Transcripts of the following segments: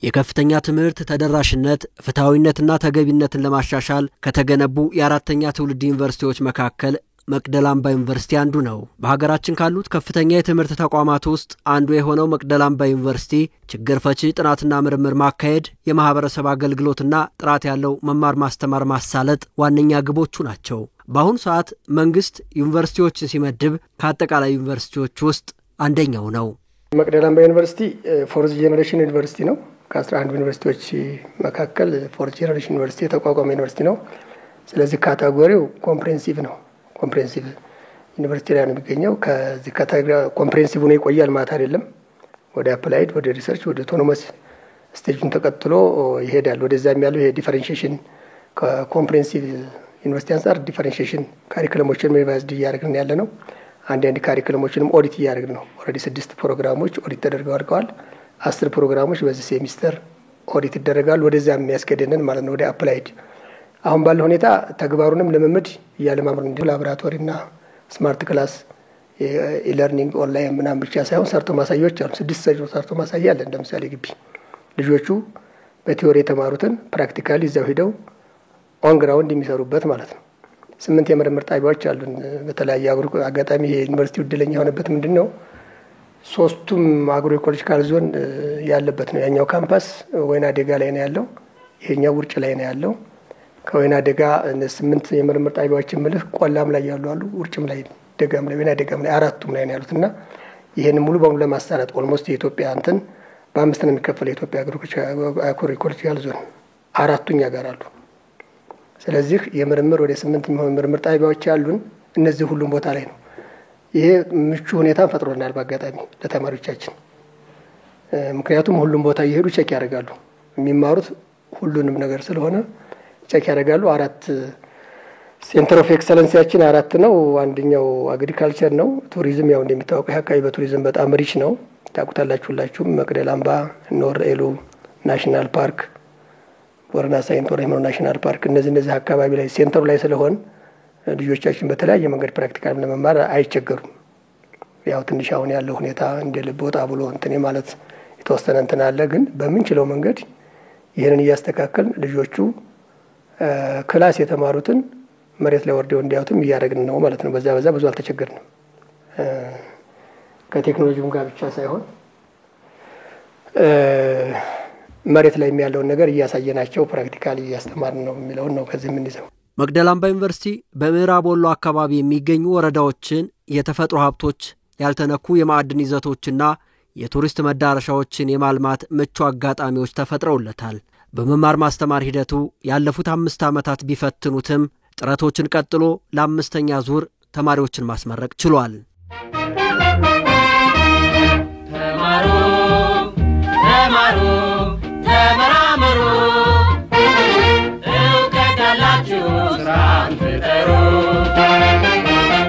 የከፍተኛ ትምህርት ተደራሽነት ፍትሃዊነትና ተገቢነትን ለማሻሻል ከተገነቡ የአራተኛ ትውልድ ዩኒቨርሲቲዎች መካከል መቅደላ አምባ ዩኒቨርሲቲ አንዱ ነው። በሀገራችን ካሉት ከፍተኛ የትምህርት ተቋማት ውስጥ አንዱ የሆነው መቅደላ አምባ ዩኒቨርሲቲ ችግር ፈቺ ጥናትና ምርምር ማካሄድ፣ የማህበረሰብ አገልግሎትና ጥራት ያለው መማር ማስተማር ማሳለጥ ዋነኛ ግቦቹ ናቸው። በአሁኑ ሰዓት መንግስት ዩኒቨርሲቲዎችን ሲመድብ ከአጠቃላይ ዩኒቨርሲቲዎች ውስጥ አንደኛው ነው። መቅደላ አምባ ዩኒቨርሲቲ ፎርዝ ጄነሬሽን ዩኒቨርሲቲ ነው። ከ11 ዩኒቨርሲቲዎች መካከል ፎርዝ ጄነሬሽን ዩኒቨርሲቲ የተቋቋመ ዩኒቨርሲቲ ነው። ስለዚህ ካታጎሪው ኮምፕሬሄንሲቭ ነው። ኮምፕሬሄንሲቭ ዩኒቨርሲቲ ላይ ነው የሚገኘው። ከዚህ ካታጎሪ ኮምፕሬሄንሲቭ ነው ይቆያል ማለት አይደለም። ወደ አፕላይድ፣ ወደ ሪሰርች፣ ወደ ኦቶኖመስ ስቴጅን ተቀጥሎ ይሄዳል። ወደዛም ያለው ይሄ ዲፈረንሺዬሽን ከኮምፕሬሄንሲቭ ዩኒቨርሲቲ አንፃር ዲፈረንሺዬሽን ካሪኩለሞችን ሪቫይዝድ እያደረግን ያለ ነው። አንዳንድ ካሪኩለሞችንም ኦዲት እያደረግን ነው። ኦልሬዲ 6 ፕሮግራሞች ኦዲት ተደርገው አልቀዋል። 10 ፕሮግራሞች በዚህ ሴሚስተር ኦዲት ይደረጋሉ። ወደዛ የሚያስገድደን ማለት ነው ወደ አፕላይድ። አሁን ባለው ሁኔታ ተግባሩንም ልምምድ እያለማመርን እንደ ላቦራቶሪና ስማርት ክላስ ኢለርኒንግ ኦንላይን ምናምን ብቻ ሳይሆን ሰርቶ ማሳያዎች አሉ። 6 ሰርቶ ማሳያ አለ። እንደምሳሌ ግቢ ልጆቹ በቲዮሪ የተማሩትን ፕራክቲካሊ እዛው ሄደው ኦን ግራውንድ የሚሰሩበት ማለት ነው። 8 የምርምር ጣቢያዎች አሉን። በተለያየ አጋጣሚ የዩኒቨርሲቲው እድለኛ የሆነበት ምንድነው? 3ቱም አግሮ ኢኮሎጂካል ዞን ያለበት ነው። ያኛው ካምፓስ ወይና ደጋ ላይ ነው ያለው፣ ይሄኛው ውርጭ ላይ ነው ያለው። ከወይና ደጋ 8 የምርምር ጣቢያዎችን ምልህ ቆላም ላይ ያሉ አሉ፣ ውርጭም ላይ፣ ደጋም ላይ፣ ወይና ደጋም ላይ 4ቱም ላይ ነው ያሉትና ይሄን ሙሉ በሙሉ ለማሳለጥ ኦልሞስት የኢትዮጵያ እንትን በ5 ነው የሚከፈለው። የኢትዮጵያ አግሮ ኢኮሎጂካል ዞን 4ቱኛ ጋር አሉ። ስለዚህ የምርምር ወደ 8 የሚሆኑ ምርምር ጣቢያዎች ያሉን እነዚህ ሁሉም ቦታ ላይ ነው። ይሄ ምቹ ሁኔታ ፈጥሮናል በአጋጣሚ ለተማሪዎቻችን። ምክንያቱም ሁሉም ቦታ እየሄዱ ቼክ ያደርጋሉ። የሚማሩት ሁሉንም ነገር ስለሆነ ቼክ ያደርጋሉ። 4 ሴንተር ኦፍ ኤክሰለንሲያችን 4 ነው። አንደኛው አግሪካልቸር ነው። ቱሪዝም ያው እንደሚታወቀው አካባቢ በቱሪዝም በጣም ሪች ነው። ታውቁታላችሁ ሁላችሁም። መቅደላ አምባ፣ ኖር ኤሉ ናሽናል ፓርክ፣ ቦረና ሳይንት ወረይመ ናሽናል ፓርክ እነዚህ አካባቢ ላይ ሴንተሩ ላይ ስለሆነ ልጆቻችን በተለያየ መንገድ ፕራክቲካል ለመማር አይቸገሩም። ያው ትንሽ አሁን ያለው ሁኔታ እንደ ልብ ወጣ ብሎ እንትን ማለት የተወሰነ እንትን አለ። ግን በምንችለው መንገድ ይሄንን እያስተካከልን ልጆቹ ክላስ የተማሩትን መሬት ላይ ወርደው እንዲያዩትም እያደረግን ነው ማለት ነው። በዛ ብዙ አልተቸገርንም። ከቴክኖሎጂውም ጋር ብቻ ሳይሆን መሬት ላይ የሚያለውን ነገር እያሳየናቸው ፕራክቲካሊ እያስተማርን ነው የሚለውን ነው ከዚህ ምን ይዘው። መቅደላ አምባ ዩኒቨርሲቲ በምዕራብ ወሎ አካባቢ የሚገኙ ወረዳዎችን የተፈጥሮ ሀብቶች፣ ያልተነኩ የማዕድን ይዘቶችና የቱሪስት መዳረሻዎችን የማልማት ምቹ አጋጣሚዎች ተፈጥረውለታል። በመማር ማስተማር ሂደቱ ያለፉት 5 ዓመታት ቢፈትኑትም ጥረቶችን ቀጥሎ ለ5ኛ ዙር ተማሪዎችን ማስመረቅ ችሏል። ተማሩ ተመራመሩ እውቀት ያላችሁ ስራን ፍጠሩ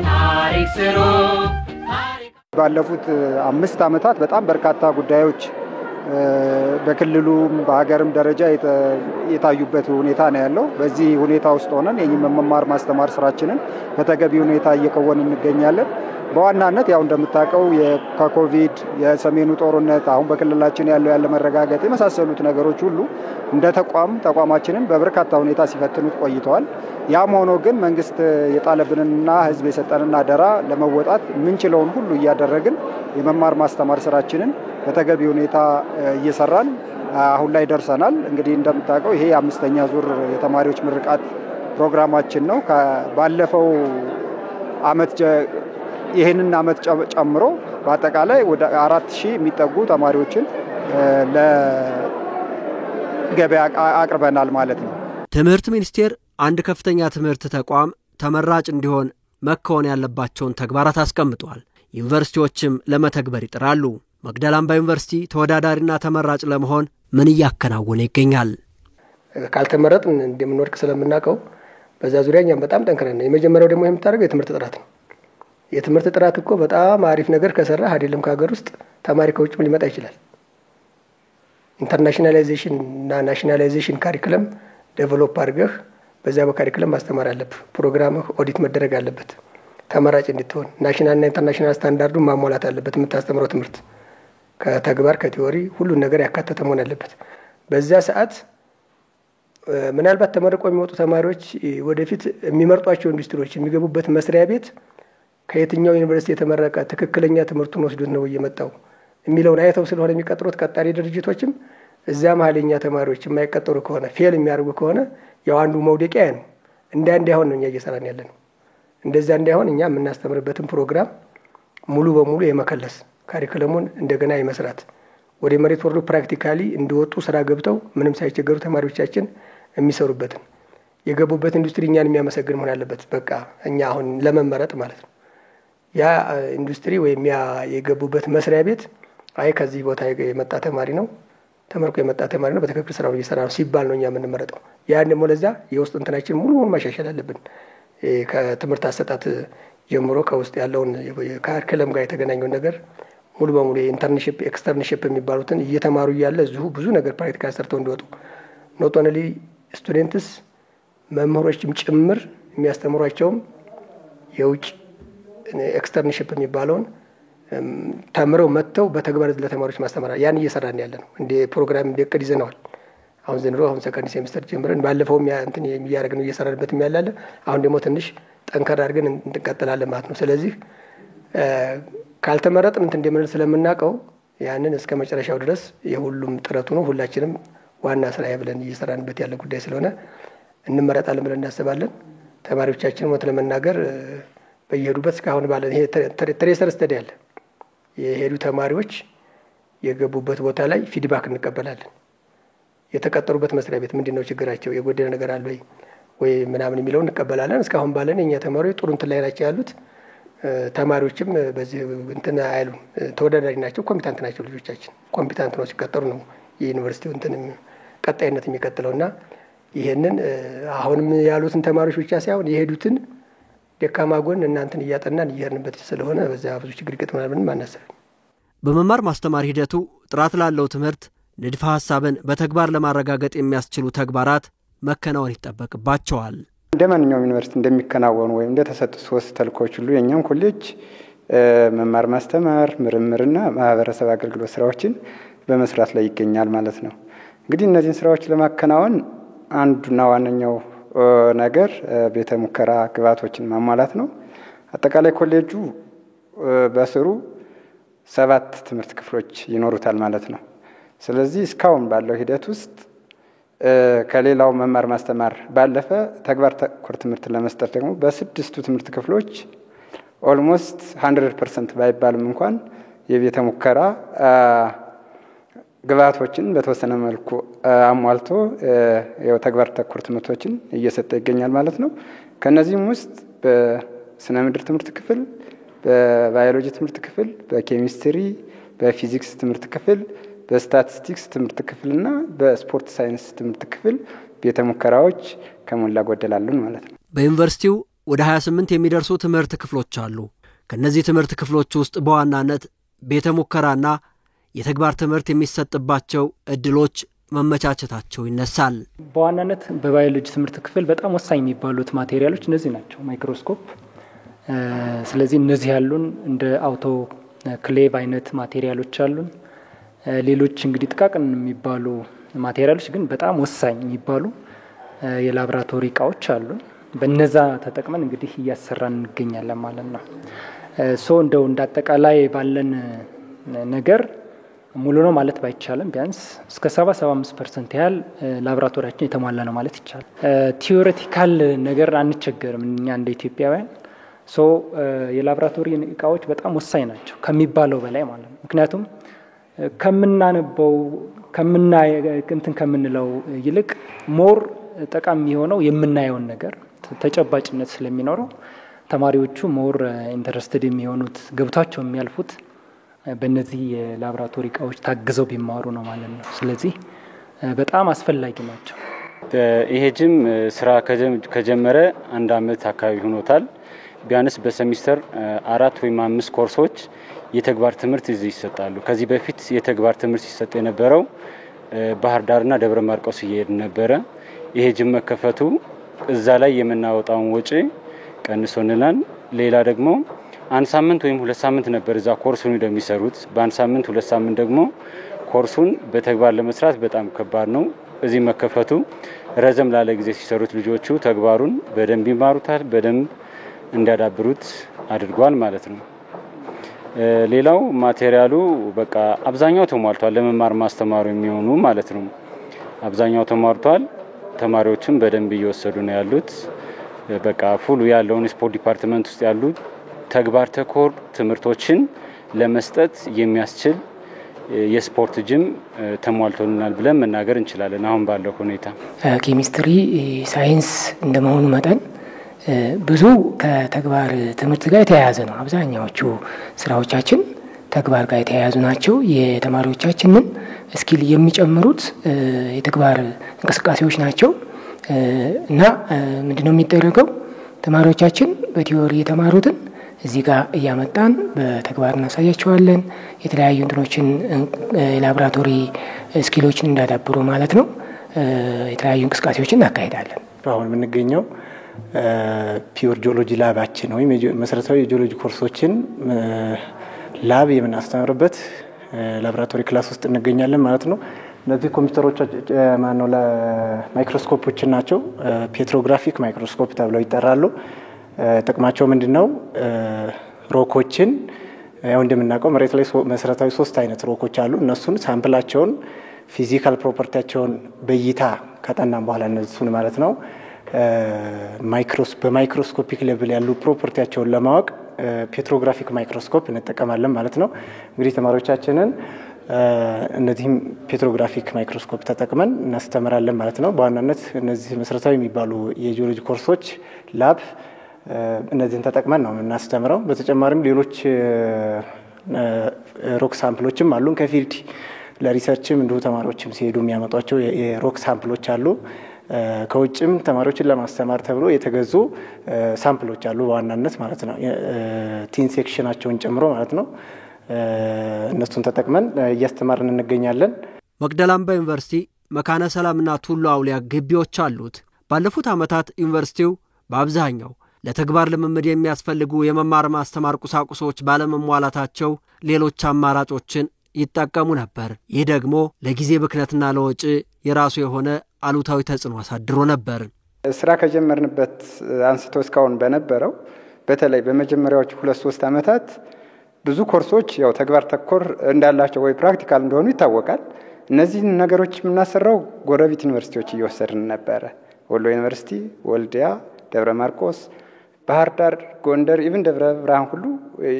ታሪክ ስሩ። ባለፉት 5 ዓመታት በጣም በርካታ ጉዳዮች በክልሉም በሀገርም ደረጃ የታዩበት ሁኔታ ነው ያለው። በዚህ ሁኔታ ውስጥ ሆነን የመማር ማስተማር ስራችንን በተገቢ ሁኔታ እየከወንን እንገኛለን። በዋናነት ያው እንደምታውቀው የኮቪድ የሰሜኑ ጦርነት አሁን በክልላችን ያለ መረጋጋት የመሳሰሉት ነገሮች ሁሉ እንደ ተቋማችንን በበርካታ ሁኔታ ሲፈትኑት ቆይተዋል። ያም ሆኖ ግን መንግስት የጣለብንና ህዝብ የሰጠንን አደራ ለመወጣት ምንችለውን ሁሉ እያደረግን የመማር ማስተማር ስራችንን በተገቢ ሁኔታ እየሰራን አሁን ላይ ደርሰናል። እንግዲህ እንደምታውቀው ይሄ 5ኛ ዙር የተማሪዎች ምርቃት ፕሮግራማችን ነው። ባለፈው አመት ይሄንን አመት ጨምሮ በአጠቃላይ ወደ 4000 የሚጠጉ ተማሪዎችን ለገበያ አቅርበናል ማለት ነው። ትምህርት ሚኒስቴር አንድ ከፍተኛ ትምህርት ተቋም ተመራጭ እንዲሆን መከወን ያለባቸውን ተግባራት አስቀምጧል። ዩኒቨርሲቲዎችም ለመተግበር ይጥራሉ። መቅደላ አምባ ዩኒቨርሲቲ ተወዳዳሪና ተመራጭ ለመሆን ምን እያከናወነ ይገኛል? ካልተመረጥን እንደምንወድቅ ስለምናውቀው በዛ ዙሪያ እኛም በጣም ጠንክረን ነው። የመጀመሪያው ደግሞ የምታደርገው የትምህርት ጥራት ነው። የትምህርት ጥራት እኮ በጣም አሪፍ ነገር ከሰራህ አይደለም ከሀገር ውስጥ ተማሪ ከውጭም ሊመጣ ይችላል። ኢንተርናሽናላይዜሽን እና ናሽናላይዜሽን ካሪኩለም ዴቨሎፕ አድርገህ በዚያ በካሪኩለም ማስተማር አለብህ። ፕሮግራምህ ኦዲት መደረግ አለበት ተመራጭ እንድትሆን። ናሽናልና ኢንተርናሽናል ስታንዳርዱን ማሟላት አለበት። የምታስተምረው ትምህርት ከተግባር ከቲዮሪ ሁሉን ነገር ያካተተ መሆን አለበት። በዚያ ሰዓት ምናልባት ተመርቆ የሚወጡ ተማሪዎች ወደፊት የሚመርጧቸው ኢንዱስትሪዎች የሚገቡበት መስሪያ ቤት ከየትኛው ዩኒቨርሲቲ የተመረቀ ትክክለኛ ትምህርቱን ወስዶት ነው እየመጣው የሚለውን አይተው ስለሆነ የሚቀጥሩት ቀጣሪ ድርጅቶችም እዚያ መሀልኛ ተማሪዎች የማይቀጠሩ ከሆነ ፌል የሚያደርጉ ከሆነ ያው አንዱ መውደቂያ ነው። እንዳይሆን ነው እኛ እየሰራን ያለነው። እንደዛ እንዳይሆን እኛ የምናስተምርበትን ፕሮግራም ሙሉ በሙሉ የመከለስ ካሪኩለሙን እንደገና የመስራት ወደ መሬት ወርዶ ፕራክቲካሊ እንዲወጡ ስራ ገብተው ምንም ሳይቸገሩ ተማሪዎቻችን የሚሰሩበትን የገቡበት ኢንዱስትሪ እኛን የሚያመሰግን መሆን አለበት። በቃ እኛ አሁን ለመመረጥ ማለት ነው ያ ኢንዱስትሪ ወይም ያ የገቡበት መስሪያ ቤት አይ ከዚህ ቦታ የመጣ ተማሪ ነው ተመርቆ የመጣ ተማሪ ነው በትክክል ስራውን እየሰራ ነው ሲባል ነው እኛ የምንመረጠው። ያን ደግሞ ለዛ የውስጥ እንትናችን ሙሉ ማሻሻል አለብን። ከትምህርት አሰጣጥ ጀምሮ ከውስጥ ያለውን ከካሪኩለም ጋር የተገናኘውን ነገር ሙሉ በሙሉ ኢንተርንሺፕ ኤክስተርንሺፕ የሚባሉትን እየተማሩ እያለ እዚሁ ብዙ ነገር ፕራክቲካል ሰርተው እንዲወጡ ኖት ኦንሊ ስቱደንትስ መምህሮችም ጭምር የሚያስተምሯቸውም የውጭ ኤክስተርንሺፕ የሚባለውን ተምረው መጥተው በተግባር ለተማሪዎች ማስተማር ያን እየሰራን ያለ ነው። እንደ ፕሮግራም እንደቅድ ይዘናል። አሁን ዘንድሮ አሁን ሰከንድ ሴሚስተር ጀምረን ባለፈውም እንትን የሚያደርግነው እየሰራንበት ያላለ አሁን ደግሞ ትንሽ ጠንከር አድርገን እንቀጥላለን ማለት ነው። ስለዚህ ካልተመረጥን እንትን እንደምን ስለምናውቀው ያንን እስከ መጨረሻው ድረስ የሁሉም ጥረቱ ነው። ሁላችንም ዋና ስራዬ ብለን እየሰራንበት ያለ ጉዳይ ስለሆነ እንመረጣለን ብለን እናስባለን። ተማሪዎቻችን ሞት ለመናገር በየሄዱበት እስካሁን ባለን ይሄ ትሬሰር ስተዲ አለ። የሄዱ ተማሪዎች የገቡበት ቦታ ላይ ፊድባክ እንቀበላለን። የተቀጠሩበት መስሪያ ቤት ምንድነው ችግራቸው የጎደለ ነገር አለ ወይ ምናምን የሚለው እንቀበላለን። እስካሁን ባለን የኛ ተማሪዎች ጥሩ እንትን ላይ ናቸው ያሉት። ተማሪዎችም በዚህ እንትን አይሉ ተወዳዳሪ ናቸው፣ ኮምፒታንት ናቸው። ልጆቻችን ኮምፒታንት ነው ሲቀጠሩ ነው የዩኒቨርሲቲው እንትን ቀጣይነት የሚቀጥለውና ይሄንን አሁንም ያሉትን ተማሪዎች ብቻ ሳይሆን የሄዱትን ደካማ ጎን እናንተን እያጠናን እየሄድንበት ስለሆነ በዛ ብዙ ችግር ይገጥመናል ብለን አናስብም። በመማር ማስተማር ሂደቱ ጥራት ላለው ትምህርት ንድፈ ሐሳብን በተግባር ለማረጋገጥ የሚያስችሉ ተግባራት መከናወን ይጠበቅባቸዋል። እንደ ማንኛውም ዩኒቨርሲቲ እንደሚከናወኑ ወይም እንደተሰጡ 3 ተልእኮች ሁሉ የኛም ኮሌጅ መማር ማስተማር፣ ምርምርና ማህበረሰብ አገልግሎት ስራዎችን በመስራት ላይ ይገኛል ማለት ነው። እንግዲህ እነዚህን ስራዎች ለማከናወን አንዱና ዋነኛው ነገር ቤተ ሙከራ ግብዓቶችን ማሟላት ነው። አጠቃላይ ኮሌጁ በስሩ 7 ትምህርት ክፍሎች ይኖሩታል ማለት ነው። ስለዚህ እስካሁን ባለው ሂደት ውስጥ ከሌላው መማር ማስተማር ባለፈ ተግባር ተኮር ትምህርት ለመስጠት ደግሞ በ6ቱ ትምህርት ክፍሎች ኦልሞስት 100% ባይባልም እንኳን የቤተ ሙከራ ግብዓቶችን በተወሰነ መልኩ አሟልቶ ተግባር ተኮር ትምህርቶችን እየሰጠ ይገኛል ማለት ነው። ከነዚህም ውስጥ በስነ ምድር ትምህርት ክፍል፣ በባዮሎጂ ትምህርት ክፍል፣ በኬሚስትሪ፣ በፊዚክስ ትምህርት ክፍል፣ በስታቲስቲክስ ትምህርት ክፍልና በስፖርት ሳይንስ ትምህርት ክፍል ቤተ ሙከራዎች ከሞላ ጎደል አሉን ማለት ነው። በዩኒቨርሲቲው ወደ 28 የሚደርሱ ትምህርት ክፍሎች አሉ። ከነዚህ ትምህርት ክፍሎች ውስጥ በዋናነት ቤተ ሙከራና የተግባር ትምህርት የሚሰጥባቸው እድሎች መመቻቸታቸው ይነሳል። በዋናነት በባዮሎጂ ትምህርት ክፍል በጣም ወሳኝ የሚባሉት ማቴሪያሎች እነዚህ ናቸው። ማይክሮስኮፕ። ስለዚህ እነዚህ ያሉን እንደ አውቶ ክሌቭ አይነት ማቴሪያሎች አሉን። ሌሎች እንግዲህ ጥቃቅን የሚባሉ ማቴሪያሎች ግን በጣም ወሳኝ የሚባሉ የላብራቶሪ እቃዎች አሉን። በእነዛ ተጠቅመን እንግዲህ እያሰራን እንገኛለን ማለት ነው። እንደው እንዳጠቃላይ ባለን ነገር ሙሉ ነው ማለት ባይቻልም ቢያንስ እስከ 70-75% ያህል ላብራቶሪያችን የተሟላ ነው ማለት ይቻላል። ቲዮሬቲካል ነገር አንቸገርም እኛ እንደ ኢትዮጵያውያን። የላብራቶሪ እቃዎች በጣም ወሳኝ ናቸው ከሚባለው በላይ ማለት ነው። ምክንያቱም ከምናነበው ከምንለው ይልቅ ሞር ጠቃሚ የሆነው የምናየውን ነገር ተጨባጭነት ስለሚኖረው ተማሪዎቹ ሞር ኢንተረስትድ የሚሆኑት ገብቷቸው የሚያልፉት በእነዚህ የላብራቶሪ እቃዎች ታግዘው ቢማሩ ነው ማለት ነው። ስለዚህ በጣም አስፈላጊ ናቸው። ይሄ ጂም ስራ ከጀመረ 1 አመት አካባቢ ሆኖታል። ቢያንስ በሴሚስተር 4 ወይም 5 ኮርሶች የተግባር ትምህርት እዚህ ይሰጣሉ። ከዚህ በፊት የተግባር ትምህርት ሲሰጥ የነበረው ባህር ዳርና ደብረ ማርቆስ ይሄድ ነበር። ይሄ ጅም መከፈቱ እዛ ላይ የምናወጣውን ወጪ ቀንሶልናል። ሌላ ደግሞ አንድ ሳምንት ወይም 2 ሳምንት ነበር እዛ ኮርሱን እንደሚሰሩት። በአንድ ሳምንት 2 ሳምንት ደግሞ ኮርሱን በተግባር ለመስራት በጣም ከባድ ነው። እዚህ መከፈቱ ረዘም ላለ ጊዜ ሲሰሩት ልጆቹ ተግባሩን በደንብ ይማሩታል፣ በደንብ እንዲያዳብሩት አድርጓል ማለት ነው። ሌላው ማቴሪያሉ በቃ አብዛኛው ተሟልቷል። ለመማር ማስተማሩ የሚሆኑ ማለት ነው አብዛኛው ተሟልቷል። ተማሪዎችም በደንብ እየወሰዱ ነው ያሉት። በቃ ፉሉ ያለውን ስፖርት ዲፓርትመንት ውስጥ ያሉ ተግባር ተኮር ትምህርቶችን ለመስጠት የሚያስችል የስፖርት ጂም ተሟልቶልናል ብለን መናገር እንችላለን። አሁን ባለው ሁኔታ ኬሚስትሪ ሳይንስ እንደመሆኑ መጠን ብዙ ከተግባር ትምህርት ጋር የተያያዘ ነው። አብዛኛዎቹ ስራዎቻችን ተግባር ጋር የተያያዙ ናቸው። የተማሪዎቻችንን ስኪል የሚጨምሩት የተግባር እንቅስቃሴዎች ናቸው እና ምንድነው የሚደረገው? ተማሪዎቻችን በቲዮሪ የተማሩትን እዚህ ጋር እያመጣን በተግባር እናሳያቸዋለን። የተለያዩ እንትኖችን ላቦራቶሪ ስኪሎችን እንዳዳብሩ ማለት ነው። የተለያዩ እንቅስቃሴዎችን እናካሄዳለን። አሁን የምንገኘው ፒውር ጂኦሎጂ ላባችን ወይም መሰረታዊ የጂኦሎጂ ኮርሶችን ላብ የምናስተምርበት ላቦራቶሪ ክላስ ውስጥ እንገኛለን ማለት ነው። እነዚህ ኮምፒውተሮች ማነው ለማይክሮስኮፖች ናቸው። ፔትሮግራፊክ ማይክሮስኮፕ ተብለው ይጠራሉ። ጥቅማቸው ምንድነው? ሮኮችን ያው እንደምናውቀው መሬት ላይ መሰረታዊ 3 አይነት ሮኮች አሉ። እነሱን ሳምፕላቸውን ፊዚካል ፕሮፐርቲያቸውን በእይታ ከጠናን በኋላ እነሱን ማለት ነው በማይክሮስኮፒክ ሌቭል ያሉ ፕሮፐርቲያቸውን ለማወቅ ፔትሮግራፊክ ማይክሮስኮፕ እንጠቀማለን ማለት ነው። እንግዲህ ተማሪዎቻችንን እነዚህም ፔትሮግራፊክ ማይክሮስኮፕ ተጠቅመን እናስተምራለን ማለት ነው። በዋናነት እነዚህ መሰረታዊ የሚባሉ የጂኦሎጂ ኮርሶች ላብ እነዚህን ተጠቅመን ነው እናስተምረው። በተጨማሪም ሌሎች ሮክ ሳምፕሎችም አሉን ከፊልድ ለሪሰርችም እንዲሁ ተማሪዎችም ሲሄዱ የሚያመጧቸው የሮክ ሳምፕሎች አሉ። ከውጭም ተማሪዎችን ለማስተማር ተብሎ የተገዙ ሳምፕሎች አሉ በዋናነት ማለት ነው ቲን ሴክሽናቸውን ጨምሮ ማለት ነው። እነሱን ተጠቅመን እያስተማርን እንገኛለን። መቅደላ አምባ ዩኒቨርሲቲ መካነ ሰላምና ቱሉ አውሊያ ግቢዎች አሉት። ባለፉት ዓመታት ዩኒቨርሲቲው በአብዛኛው ለተግባር ልምምድ የሚያስፈልጉ የመማር ማስተማር ቁሳቁሶች ባለመሟላታቸው ሌሎች አማራጮችን ይጠቀሙ ነበር። ይህ ደግሞ ለጊዜ ብክነትና ለወጪ የራሱ የሆነ አሉታዊ ተጽዕኖ አሳድሮ ነበር። ስራ ከጀመርንበት አንስቶ እስካሁን በነበረው በተለይ በመጀመሪያዎቹ 2-3 ዓመታት ብዙ ኮርሶች ያው ተግባር ተኮር እንዳላቸው ወይ ፕራክቲካል እንደሆኑ ይታወቃል። እነዚህ ነገሮች የምናሰራው ጎረቤት ዩኒቨርሲቲዎች እየወሰድን ነበር። ወሎ ዩኒቨርሲቲ፣ ወልዲያ፣ ደብረ ማርቆስ፣ ባህር ዳር፣ ጎንደር ኢቭን ደብረ ብርሃን ሁሉ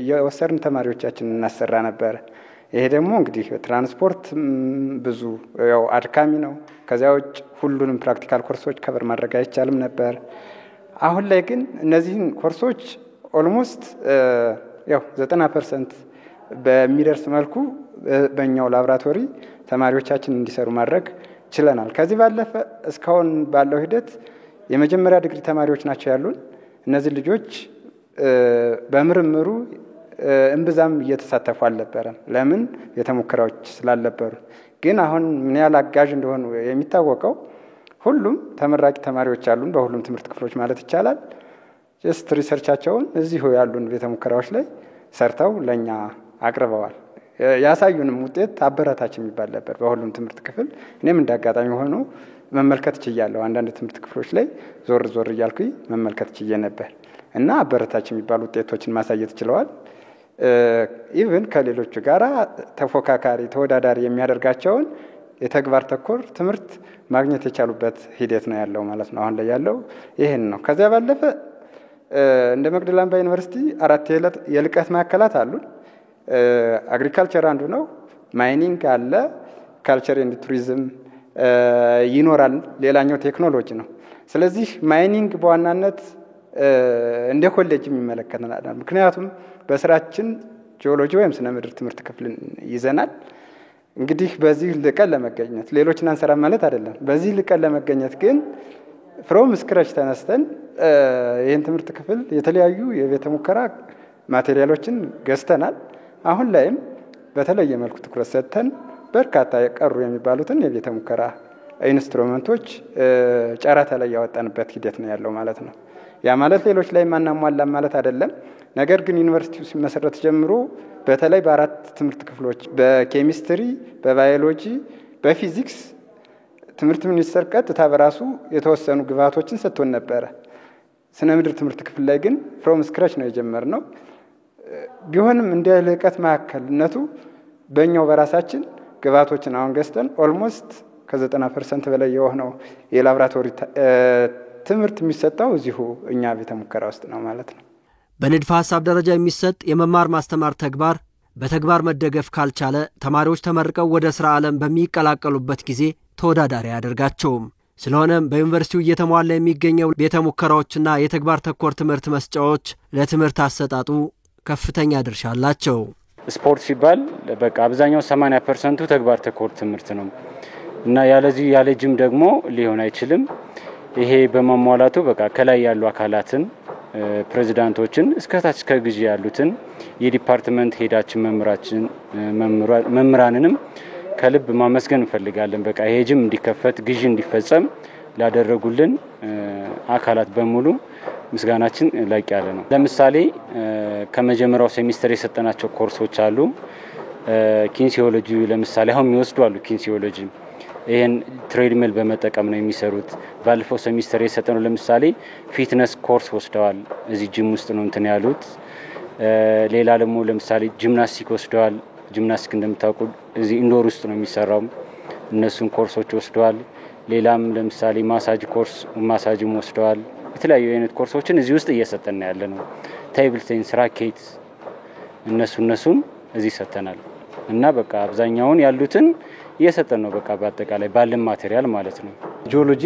የወሰድን ተማሪዎቻችንን እናሰራ ነበር። ይሄ ደግሞ እንግዲህ ትራንስፖርት ብዙ ያው አድካሚ ነው። ከዚያ ውጭ ሁሉንም ፕራክቲካል ኮርሶች ከበር ማድረግ አይቻልም ነበር። አሁን ላይ ግን እነዚህን ኮርሶች ኦልሞስት ያው 90% በሚደርስ መልኩ በእኛው ላቦራቶሪ ተማሪዎቻችን እንዲሰሩ ማድረግ ችለናል። ከዚህ ባለፈ እስካሁን ባለው ሂደት የመጀመሪያ ዲግሪ ተማሪዎች ናቸው ያሉን። እነዚህ ልጆች በምርምሩ እንብዛም እየተሳተፉ አልነበረም። ለምን? የተሞከራዎች ስላልነበሩ። ግን አሁን ምን ያህል አጋዥ እንደሆኑ የሚታወቀው ሁሉም ተመራቂ ተማሪዎች አሉን በሁሉም ትምህርት ክፍሎች ማለት ይቻላል። ጀስት ሪሰርቻቸውን እዚሁ ያሉን ቤተሙከራዎች ላይ ሰርተው ለኛ አቅርበዋል። ያሳዩንም ውጤት አበረታች የሚባል ነበር በሁሉም ትምህርት ክፍል። እኔም እንዳጋጣሚ ሆኖ መመልከት ችያለሁ። አንዳንድ ትምህርት ክፍሎች ላይ ዞር እያልኩኝ መመልከት ችዬ ነበር እና አበረታች የሚባሉ ውጤቶችን ማሳየት ችለዋል። ኢቭን ከሌሎቹ ጋራ ተፎካካሪ ተወዳዳሪ የሚያደርጋቸውን የተግባር ተኮር ትምህርት ማግኘት የቻሉበት ሂደት ነው ያለው ማለት ነው። አሁን ላይ ያለው ይሄን ነው። ከዚያ ባለፈ እንደ መቅደላ አምባ ዩኒቨርሲቲ 4 የልቀት ማዕከላት አሉ። አግሪካልቸር አንዱ ነው። ማይኒንግ አለ። ካልቸር ኤንድ ቱሪዝም ይኖራል። ሌላኛው ቴክኖሎጂ ነው። ስለዚህ ማይኒንግ በዋናነት እንደ ኮሌጅ የሚመለከተናል። ምክንያቱም በስራችን ጂኦሎጂ ወይም ስነ ምድር ትምህርት ክፍልን ይዘናል። እንግዲህ በዚህ ልቀን ለመገኘት ሌሎችን አንሰራ ማለት አይደለም። በዚህ ልቀን ለመገኘት ግን ፍሮም ስክራች ተነስተን ይህን ትምህርት ክፍል የተለያዩ የቤተ ሙከራ ማቴሪያሎችን ገዝተናል። አሁን ላይም በተለየ መልኩ ትኩረት ሰጥተን በርካታ የቀሩ የሚባሉትን የቤተ ሙከራ ኢንስትሩመንቶች ጨረታ ላይ ያወጣንበት ሂደት ነው ያለው ማለት ነው። ያ ማለት ሌሎች ላይ ማናሟላ ማለት አይደለም። ነገር ግን ዩኒቨርሲቲው ሲመሰረት ጀምሮ በተለይ በአራት ትምህርት ክፍሎች በኬሚስትሪ፣ በባዮሎጂ፣ በፊዚክስ ትምህርት ሚኒስቴር ቀጥታ በራሱ የተወሰኑ ግብዓቶችን ሰጥቶን ነበረ። ስነ ምድር ትምህርት ክፍል ላይ ግን ፍሮም ስክራች ነው የጀመርነው። ቢሆንም እንደ ልቀት ማዕከልነቱ በእኛው በራሳችን ግብዓቶችን አሁን ገዝተን ኦልሞስት ከ90% በላይ የሆነው የላብራቶሪ ትምህርት የሚሰጠው እዚሁ እኛ ቤተ ሙከራ ውስጥ ነው ማለት ነው። በንድፈ ሐሳብ ደረጃ የሚሰጥ የመማር ማስተማር ተግባር በተግባር መደገፍ ካልቻለ ተማሪዎች ተመርቀው ወደ ሥራ ዓለም በሚቀላቀሉበት ጊዜ ተወዳዳሪ ያደርጋቸውም። ስለሆነም በዩኒቨርሲቲው እየተሟላ የሚገኘው ቤተ ሙከራዎችና የተግባር ተኮር ትምህርት መስጫዎች ለትምህርት አሰጣጡ ከፍተኛ ድርሻ አላቸው። ስፖርት ሲባል በቃ አብዛኛው 80% ተግባር ተኮር ትምህርት ነው እና ያለ ጅም ደግሞ ሊሆን አይችልም። ይሄ በመሟላቱ በቃ ከላይ ያሉ አካላትን ፕሬዝዳንቶችን እስከታች ከግዢ ያሉትን የዲፓርትመንት ሄዳችን መምህራንንም ከልብ ማመስገን እንፈልጋለን። በቃ ይሄ ጅም እንዲከፈት ግዢ እንዲፈጸም ላደረጉልን አካላት በሙሉ ምስጋናችን ላቅ ያለ ነው። ለምሳሌ ከመጀመሪያው ሴሚስተር የሰጠናቸው ኮርሶች አሉ። ኪንሲዮሎጂ ለምሳሌ አሁን የሚወስዱ አሉ። ኪንሲዮሎጂ ይሄን ትሬድሚል በመጠቀም ነው የሚሰሩት። ባለፈው ሴሚስተር የሰጠነው ለምሳሌ ፊትነስ ኮርስ ወስደዋል። እዚህ ጂም ውስጥ ነው እንትን ያሉት። ሌላ ደግሞ ለምሳሌ ጂምናስቲክ ወስደዋል። ጂምናስቲክ እንደምታውቁ እዚህ ኢንዶር ውስጥ ነው የሚሰራው። እነሱን ኮርሶች ወስደዋል። ሌላም ለምሳሌ ማሳጅ ኮርስ ማሳጅም ወስደዋል። የተለያዩ አይነት ኮርሶችን እዚህ ውስጥ እየሰጠን ያለ ነው። ቴብል ቴኒስ፣ ራኬት እነሱም እዚህ ሰጠናል እና በቃ አብዛኛውን ያሉትን እየሰጠን ነው። በቃ በአጠቃላይ ባለን ማቴሪያል ማለት ነው። ጂኦሎጂ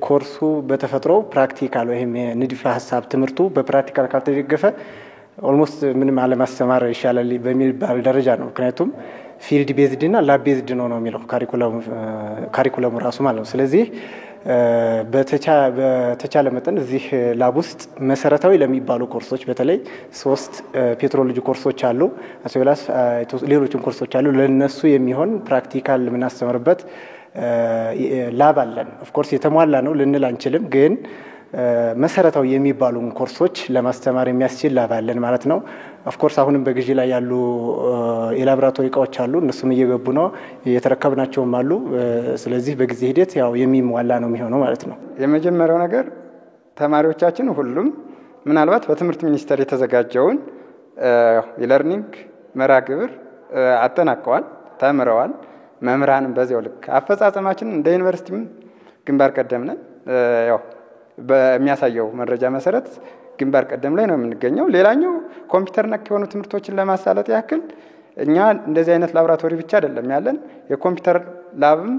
ኮርሱ በተፈጥሮ ፕራክቲካል ወይም ንድፈ ሐሳብ ትምህርቱ በፕራክቲካል ካልተደገፈ ኦልሞስት ምንም አለማስተማር ይሻላል በሚባል ደረጃ ነው። ምክንያቱም ፊልድ ቤዝድ እና ላብ ቤዝድ ነው የሚለው ካሪኩለሙ ራሱ ማለት ነው። ስለዚህ በተቻለ መጠን እዚህ ላብ ውስጥ መሰረታዊ ለሚባሉ ኮርሶች በተለይ 3 ፔትሮሎጂ ኮርሶች አሉ፣ አስበላስ ሌሎችም ኮርሶች አሉ። ለነሱ የሚሆን ፕራክቲካል የምናስተምርበት ላብ አለን። ኦፍ ኮርስ የተሟላ ነው ልንል አንችልም፣ ግን መሰረታዊ የሚባሉ ኮርሶች ለማስተማር የሚያስችል ላብ አለን ማለት ነው። ኦፍ ኮርስ አሁንም በግዢ ላይ ያሉ የላብራቶሪ እቃዎች አሉ። እነሱም እየገቡ ነው፣ የተረከብናቸውም አሉ። ስለዚህ በጊዜ ሂደት ያው የሚሟላ ነው የሚሆነው ማለት ነው። የመጀመሪያው ነገር ተማሪዎቻችን ሁሉም ምናልባት በትምህርት ሚኒስቴር የተዘጋጀውን የለርኒንግ መርሃ ግብር አጠናቀዋል፣ ተምረዋል። መምህራንም በዚያው ልክ አፈጻጸማችን እንደ ዩኒቨርሲቲም ግንባር ቀደም ነን። ያው በሚያሳየው መረጃ መሰረት ግንባር ቀደም ላይ ነው የምንገኘው። ሌላኛው ኮምፒውተር ነክ የሆኑ ትምህርቶችን ለማሳለጥ ያክል እኛ እንደዚህ አይነት ላብራቶሪ ብቻ አይደለም ያለን፣ የኮምፒውተር ላብም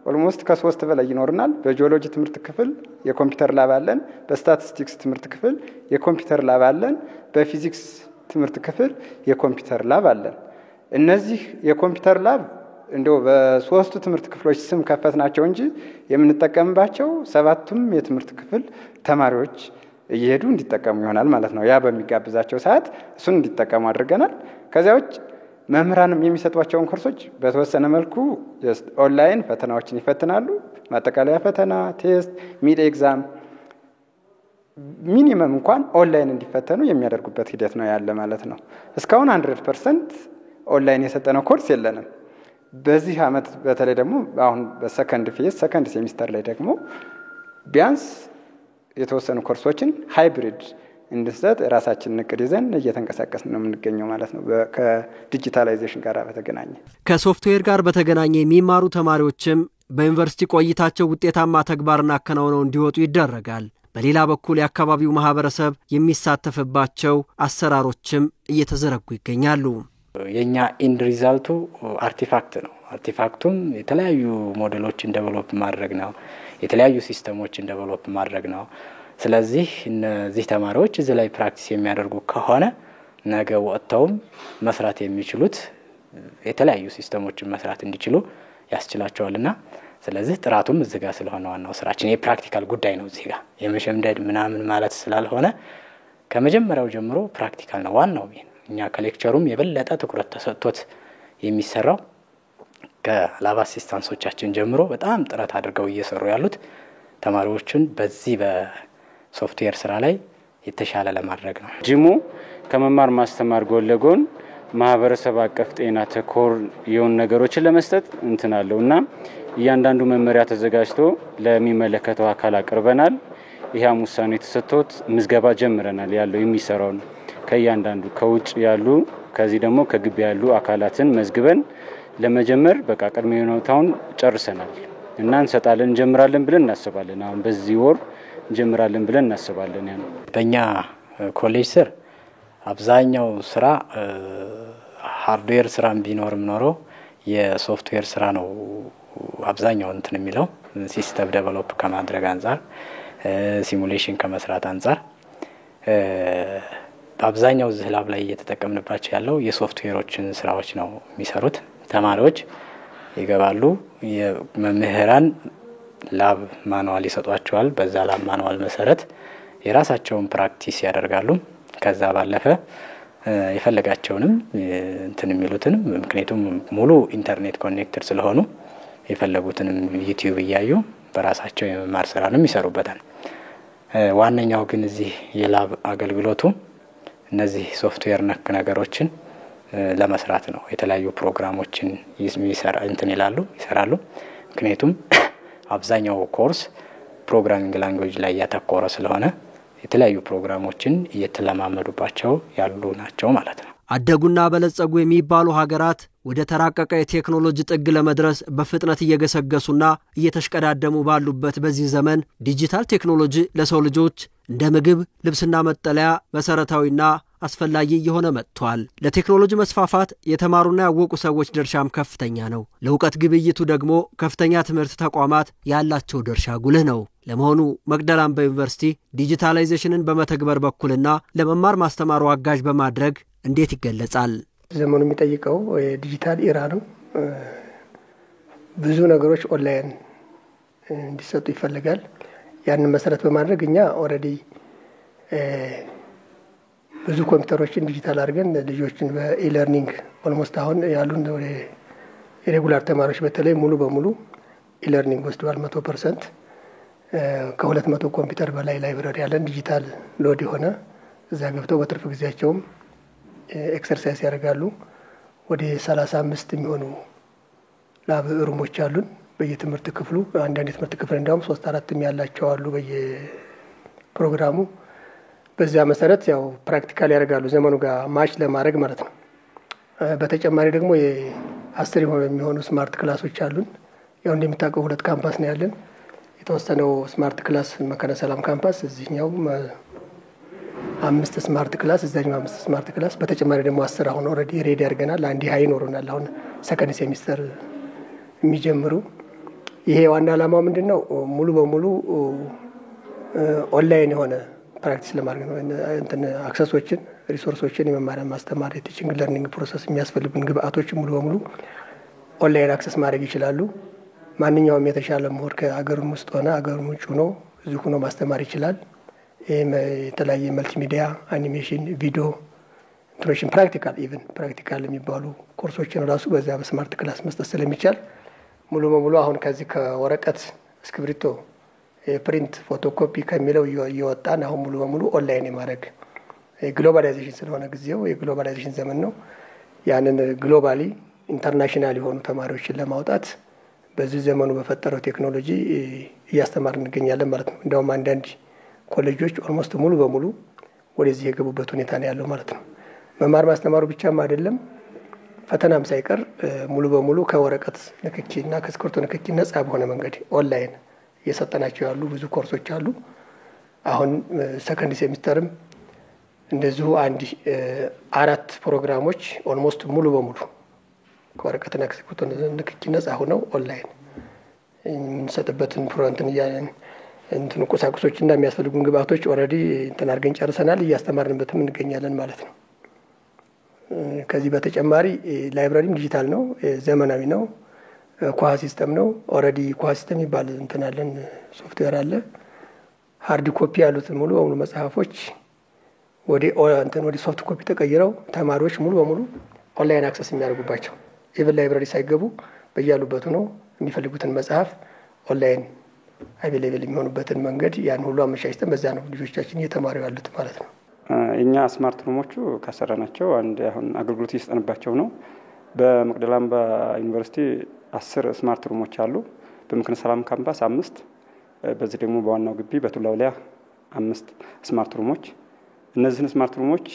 ኦልሞስት ከ3 በላይ ይኖርናል። በጂኦሎጂ ትምህርት ክፍል የኮምፒውተር ላብ አለን። በስታቲስቲክስ ትምህርት ክፍል የኮምፒውተር ላብ አለን። በፊዚክስ ትምህርት ክፍል የኮምፒውተር ላብ አለን። እነዚህ የኮምፒውተር ላብ እንደው በ3ቱ ትምህርት ክፍሎች ስም ከፈትናቸው እንጂ የምንጠቀምባቸው 7ቱም የትምህርት ክፍል ተማሪዎች እየሄዱ እንዲጠቀሙ ይሆናል ማለት ነው። ያ በሚጋብዛቸው ሰዓት እሱን እንዲጠቀሙ አድርገናል። ከዚያ ውጭ መምህራንም የሚሰጧቸውን ኮርሶች በተወሰነ መልኩ ኦንላይን ፈተናዎችን ይፈትናሉ። ማጠቃለያ ፈተና፣ ቴስት፣ ሚድ ኤግዛም ሚኒመም እንኳን ኦንላይን እንዲፈተኑ የሚያደርጉበት ሂደት ነው ያለ ማለት ነው። እስካሁን 100% ኦንላይን የሰጠነው ኮርስ የለንም። በዚህ አመት በተለይ ደግሞ አሁን በሰከንድ ሴሚስተር ላይ ደግሞ ቢያንስ የተወሰኑ ኮርሶችን ሃይብሪድ እንድንሰጥ ራሳችንን እቅድ ይዘን እየተንቀሳቀስን ነው የምንገኘው ማለት ነው። ከዲጂታላይዜሽን ጋር በተገናኘ ከሶፍትዌር ጋር በተገናኘ የሚማሩ ተማሪዎችም በዩኒቨርሲቲ ቆይታቸው ውጤታማ ተግባርን አከናውነው እንዲወጡ ይደረጋል። በሌላ በኩል የአካባቢው ማህበረሰብ የሚሳተፍባቸው አሰራሮችም እየተዘረጉ ይገኛሉ። የኛ ኢንድ ሪዛልቱ አርቲፋክት ነው። አርቲፋክቱም የተለያዩ ሞዴሎችን ዴቨሎፕ ማድረግ ነው፣ የተለያዩ ሲስተሞችን ዴቨሎፕ ማድረግ ነው። ስለዚህ እነዚህ ተማሪዎች እዚህ ላይ ፕራክቲስ የሚያደርጉ ከሆነ ነገ ወጥተውም መስራት የሚችሉት የተለያዩ ሲስተሞችን መስራት እንዲችሉ ያስችላቸዋልና ስለዚህ ጥራቱም እዚህ ጋር ስለሆነ ዋናው ስራችን የፕራክቲካል ጉዳይ ነው። እዚህ ጋር የመሸምደድ ምናምን ማለት ስላልሆነ ከመጀመሪያው ጀምሮ ፕራክቲካል ነው ዋናው። እኛ ከሌክቸሩም የበለጠ ትኩረት ተሰጥቶት የሚሰራው ከላብ አሲስታንሶቻችን ጀምሮ በጣም ጥረት አድርገው እየሰሩ ያሉት ተማሪዎችን በዚህ በሶፍትዌር ስራ ላይ የተሻለ ለማድረግ ነው። ጂሙ ከመማር ማስተማር ጎን ለጎን ማህበረሰብ አቀፍ ጤና ተኮር የሆኑ ነገሮችን ለመስጠት እንትናለውና እያንዳንዱ መመሪያ ተዘጋጅቶ ለሚመለከተው አካል አቅርበናል። ይሄም ውሳኔ ተሰጥቶት ምዝገባ ጀምረናል። ያለው የሚሰራው ከእያንዳንዱ ከውጭ ያሉ ከዚህ ደግሞ ከግቢ ያሉ አካላትን መዝግበን ለመጀመር በቃ ቅድመ ሁኔታውን ጨርሰናል እና እንሰጣለን እንጀምራለን ብለን እናስባለን። አሁን በዚህ ወር እንጀምራለን ብለን እናስባለን። ያን በእኛ ኮሌጅ ስር አብዛኛው ስራ ሃርድዌር ስራም ቢኖርም ኖሮ የሶፍትዌር ስራ ነው አብዛኛው እንትን የሚለው ሲስተም ዴቨሎፕ ከማድረግ አንፃር ሲሙሌሽን ከመስራት አንፃር አብዛኛው እዚህ ላብ ላይ እየተጠቀምንባቸው ያለው የሶፍትዌሮችን ስራዎች ነው የሚሰሩት። ተማሪዎች ይገባሉ፣ የመምህራን ላብ ማኑዋል ይሰጧቸዋል። በዛ ላብ ማኑዋል መሰረት የራሳቸውን ፕራክቲስ ያደርጋሉ። ከዛ ባለፈ የፈለጋቸውንም እንትን የሚሉትን ምክንያቱም ሙሉ ኢንተርኔት ኮኔክትድ ስለሆኑ የፈለጉትንም ዩቲዩብ እያዩ በራሳቸው የመማር ስራንም ይሰሩበታል። ዋነኛው ግን እዚህ የላብ አገልግሎቱ እነዚህ ሶፍትዌር ነክ ነገሮችን ለመስራት ነው። የተለያዩ ፕሮግራሞችን ይሰራሉ። ምክንያቱም አብዛኛው ኮርስ ፕሮግራሚንግ ላንጉዌጅ ላይ ያተኮረ ስለሆነ የተለያዩ ፕሮግራሞችን እየተለማመዱባቸው ያሉ ናቸው ማለት ነው። አደጉና በለጸጉ የሚባሉ ሀገራት ወደ ተራቀቀ የቴክኖሎጂ ጥግ ለመድረስ በፍጥነት እየገሰገሱና እየተሽቀዳደሙ ባሉበት በዚህ ዘመን ዲጂታል ቴክኖሎጂ ለሰው ልጆች እንደ ምግብ፣ ልብስና መጠለያ መሰረታዊና አስፈላጊ የሆነ መጥቷል። ለቴክኖሎጂ መስፋፋት የተማሩና ያወቁ ሰዎች ድርሻም ከፍተኛ ነው። ለእውቀት ግብይቱ ደግሞ ከፍተኛ ትምህርት ተቋማት ያላቸው ድርሻ ጉልህ ነው። ለመሆኑ መቅደላ አምባ ዩኒቨርሲቲ ዲጂታላይዜሽንን በመተግበር በኩልና ለመማር ማስተማሩ አጋዥ በማድረግ እንዴት ይገለጻል? ዘመኑ የሚጠይቀው የዲጂታል ኢራ ነው። ብዙ ነገሮች ኦንላይን እንዲሰጡ ይፈልጋል። ያንን መሰረት በማድረግ እኛ ኦልሬዲ ብዙ ኮምፒውተሮችን ዲጂታል አድርገን ልጆችን በኢለርኒንግ ኦልሞስት አሁን ያሉን የሬጉላር ተማሪዎች በተለይ ሙሉ በሙሉ ኢለርኒንግ ወስደዋል 100%። ከ200 ኮምፒውተር በላይ ላይብረሪ ያለን ዲጂታል ሎድ የሆነ እዛ ገብተው በትርፍ ጊዜያቸውም ኤክሰርሳይዝ ያደርጋሉ። ወደ 35 የሚሆኑ ላብ ሩሞች አሉን በየትምህርት ክፍሉ። አንዳንድ የትምህርት ክፍል እንዳውም 3-4 ያላቸው አሉ በየፕሮግራሙ። በዛ መሰረት ያው ፕራክቲካል ያደርጋሉ ዘመኑ ጋር ማች ለማድረግ ማለት ነው። በተጨማሪ ደግሞ የ10 የሚሆኑ ስማርት ክላሶች አሉን። ያው እንደሚታወቀው 2 ካምፓስ ነው ያለን። የተወሰነው ስማርት ክላስ መካነ ሰላም ካምፓስ፣ እዚህኛው 5 ስማርት ክላስ፣ እዛኛው 5 ስማርት ክላስ። በተጨማሪ ደግሞ 10 አሁን ኦልሬዲ ሬዲ አድርገናል። አንድ ሃይ ኖርናል አሁን ሰከንድ ሴሚስተር የሚጀምሩ። ይሄ ዋና ዓላማው ምንድነው? ሙሉ በሙሉ ኦንላይን የሆነ ፕራክቲስ ለማድረግ ነው። እንትን አክሰሶችን ሪሶርሶችን የመማሪያ ማስተማር የቲቺንግ ለርኒንግ ፕሮሰስ የሚያስፈልጉን ግብአቶችን ሙሉ በሙሉ ኦንላይን አክሰስ ማድረግ ይችላሉ። ማንኛውም የተሻለ ምሁር ከአገሩም ውስጥ ሆነ አገሩም ውጭ ሆኖ እዚሁ ሆኖ ማስተማር ይችላል። የተለያየ መልቲሚዲያ፣ አኒሜሽን፣ ቪዲዮ እንትኖችን ፕራክቲካል የሚባሉ ኮርሶችን ራሱ በዛ በስማርት ክላስ መስጠት ስለሚቻል ሙሉ በሙሉ አሁን ከዚህ ከወረቀት እስክሪብቶ የፕሪንት ፎቶኮፒ ከሚለው እየወጣን አሁን ሙሉ በሙሉ ኦንላይን የማድረግ ግሎባላይዜሽን ስለሆነ ጊዜው የግሎባላይዜሽን ዘመን ነው። ያንን ግሎባሊ ኢንተርናሽናል የሆኑ ተማሪዎችን ለማውጣት በዚህ ዘመኑ በፈጠረው ቴክኖሎጂ እያስተማር እንገኛለን ማለት ነው። እንደውም አንዳንድ ኮሌጆች ኦልሞስት ሙሉ በሙሉ ወደዚህ የገቡበት ሁኔታ ነው ያለው ማለት ነው። መማር ማስተማሩ ብቻም አይደለም፣ ፈተናም ሳይቀር ሙሉ በሙሉ ከወረቀት ንክኪና ከስክሪብቶ ንክኪ ነጻ በሆነ መንገድ ኦንላይን እየሰጠናቸው ያሉ ብዙ ኮርሶች አሉ። አሁን ሰከንድ ሴሚስተርም እንደዚሁ 4 ፕሮግራሞች ኦልሞስት ሙሉ በሙሉ ከወረቀትና ከስክሪብቶ ንክኪ ነጻ ሆነው ኦንላይን የምንሰጥበትን እንትን ቁሳቁሶችና የሚያስፈልጉን ግብአቶች ኦልሬዲ እንትን አድርገን ጨርሰናል። እያስተማርንበትም እንገኛለን ማለት ነው። ከዚህ በተጨማሪ ላይብራሪም ዲጂታል ነው፣ ዘመናዊ ነው። ኳ ሲስተም ነው። ኦልሬዲ ኳ ሲስተም ይባል እንትናለን ሶፍትዌር አለ። ሃርድ ኮፒ ያሉትን ሙሉ በሙሉ መጽሐፎች ወደ ሶፍት ኮፒ ተቀይረው ተማሪዎች ሙሉ በሙሉ ኦንላይን አክሰስ የሚያደርጉባቸው ኢቭን ላይብራሪ ሳይገቡ በያሉበት ነው የሚፈልጉትን መጽሐፍ ኦንላይን አቬሌብል የሚሆኑበትን መንገድ ያን ሁሉ አመቻችተን በዛ ነው ልጆቻችን እየተማሩ ያሉት ማለት ነው። እኛ ስማርት ሩሞቹ ካሰራናቸው አንድ አሁን አገልግሎት እየሰጠንባቸው ነው። በመቅደላ አምባ ዩኒቨርሲቲ 10 ስማርት ሩሞች አሉ። በመካነ ሰላም ካምፓስ 5፣ በዚህ ደግሞ በዋናው ግቢ በቱላ ወሊያ 5 ስማርት ሩሞች። እነዚህን ስማርት ሩሞች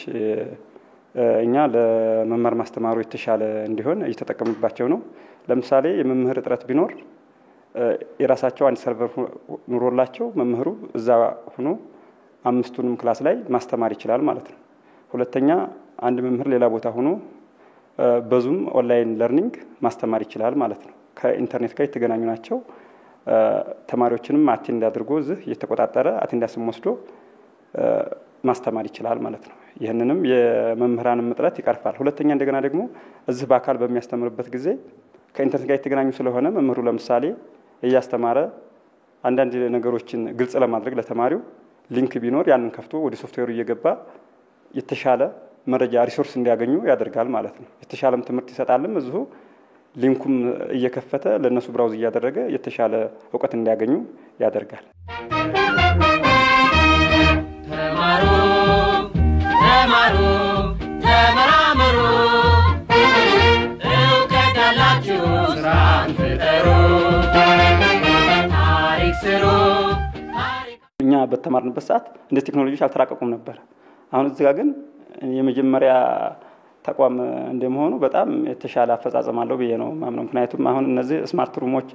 እኛ ለመማር ማስተማሩ የተሻለ እንዲሆን እየተጠቀምባቸው ነው። ለምሳሌ የመምህር እጥረት ቢኖር የራሳቸው አንድ ሰርቨር ኑሮላቸው መምህሩ እዛ ሆኖ 5ቱንም ክላስ ላይ ማስተማር ይችላል ማለት ነው። ሁለተኛ አንድ መምህር ሌላ ቦታ ሆኖ በዙም ኦንላይን ለርኒንግ ማስተማር ይችላል ማለት ነው። ከኢንተርኔት ጋር የተገናኙ ናቸው። ተማሪዎችንም አቴንድ አድርጎ እዚህ እየተቆጣጠረ አቴንዳንስም ወስዶ ማስተማር ይችላል ማለት ነው። ይህንንም የመምህራንን እጥረት ይቀርፋል። ሁለተኛ እንደገና ደግሞ እዚህ በአካል በሚያስተምርበት ጊዜ ከኢንተርኔት ጋር የተገናኙ ስለሆነ መምህሩ ለምሳሌ እያስተማረ አንዳንድ ነገሮችን ግልጽ ለማድረግ ለተማሪው ሊንክ ቢኖር ያንን ከፍቶ ወደ ሶፍትዌሩ እየገባ የተሻለ መረጃ ሪሶርስ እንዲያገኙ ያደርጋል ማለት ነው። የተሻለም ትምህርት ይሰጣልም እዚሁ ሊንኩም እየከፈተ ለነሱ ብራውዝ እያደረገ የተሻለ ዕውቀት እንዲያገኙ ያደርጋል። ተማሩ ተማሩ ተመራመሩ ዕውቀት ያላችሁ ስራን ፍጠሩ ታሪክ ስሩ። እኛ በተማርንበት ሰዓት እንደ ቴክኖሎጂዎች አልተራቀቁም ነበር። አሁን እዚህ ጋር ግን የመጀመሪያ ተቋም እንደመሆኑ በጣም የተሻለ አፈጻጸም አለው ብዬ ነው ማምነው። ምክንያቱም አሁን እነዚህ ስማርት ሩሞች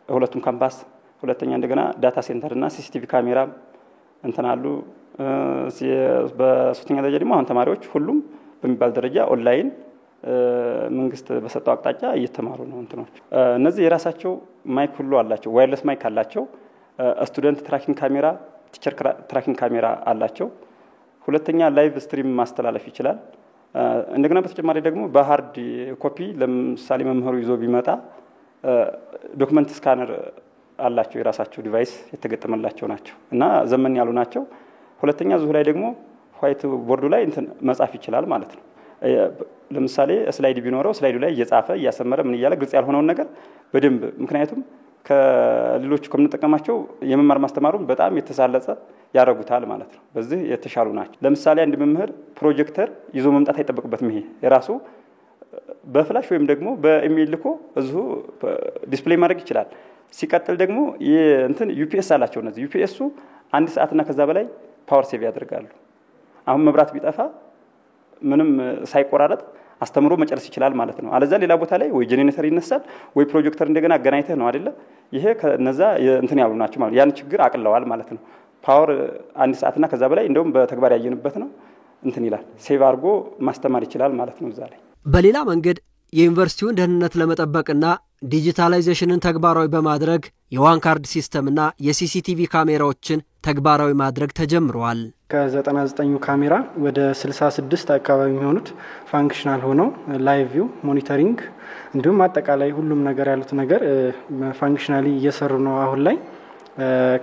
ሁለቱም ካምፓስ፣ ሁለተኛ እንደገና ዳታ ሴንተር እና ሲሲቲቪ ካሜራ እንትናሉ። በሶስተኛ ደረጃ ደግሞ አሁን ተማሪዎች ሁሉም በሚባል ደረጃ ኦንላይን መንግስት በሰጠው አቅጣጫ እየተማሩ ነው። እንትኖች እነዚህ የራሳቸው ማይክ ሁሉ አላቸው፣ ዋይርለስ ማይክ አላቸው። ስቱደንት ትራኪንግ ካሜራ፣ ቲቸር ትራኪንግ ካሜራ አላቸው። ሁለተኛ ላይቭ ስትሪም ማስተላለፍ ይችላል። እንደገና በተጨማሪ ደግሞ በሃርድ ኮፒ ለምሳሌ መምህሩ ይዞ ቢመጣ ዶክመንት ስካነር አላቸው፣ የራሳቸው ዲቫይስ የተገጠመላቸው ናቸው እና ዘመን ያሉ ናቸው። ሁለተኛ ዙሁ ላይ ደግሞ ዋይት ቦርዱ ላይ መጻፍ ይችላል ማለት ነው። ለምሳሌ ስላይድ ቢኖረው ስላይዱ ላይ እየጻፈ እያሰመረ ምን እያለ ግልጽ ያልሆነውን ነገር በደንብ ምክንያቱም ከሌሎች ከምንጠቀማቸው የመማር ማስተማሩን በጣም የተሳለጸ ያረጉታል ማለት ነው። በዚህ የተሻሉ ናቸው። ለምሳሌ አንድ መምህር ፕሮጀክተር ይዞ መምጣት አይጠበቅበትም። ይሄ የራሱ በፍላሽ ወይም ደግሞ በኢሜል ልኮ እዚሁ ዲስፕሌይ ማድረግ ይችላል። ሲቀጥል ደግሞ ዩፒኤስ አላቸው። እነዚህ ዩፒኤሱ 1 ሰዓትና ከዛ በላይ ፓወር ሴቭ ያደርጋሉ። አሁን መብራት ቢጠፋ ምንም ሳይቆራረጥ አስተምሮ መጨረስ ይችላል ማለት ነው። አለዛ ሌላ ቦታ ላይ ወይ ጄኔሬተር ይነሳል ወይ ፕሮጀክተር እንደገና አገናኝተህ ነው አይደለ? ይሄ ከነዛ ያሉ ናቸው ማለት ያን ችግር አቅለዋል ማለት ነው። ፓወር 1 ሰዓትና ከዛ በላይ እንደውም በተግባር ያየንበት ነው ይላል ሴቭ አድርጎ ማስተማር ይችላል ማለት ነው እዛ ላይ። በሌላ መንገድ የዩኒቨርሲቲውን ደህንነት ለመጠበቅና ዲጂታላይዜሽንን ተግባራዊ በማድረግ የዋን ካርድ ሲስተምና የሲሲቲቪ ካሜራዎችን ተግባራዊ ማድረግ ተጀምረዋል። ከ99 ካሜራ ወደ 66 አካባቢ የሚሆኑት ፋንክሽናል ሆነው ላይቭ ቪው ሞኒተሪንግ እንዲሁም አጠቃላይ ሁሉም ነገር ያሉት ነገር ፋንክሽናሊ እየሰሩ ነው አሁን ላይ።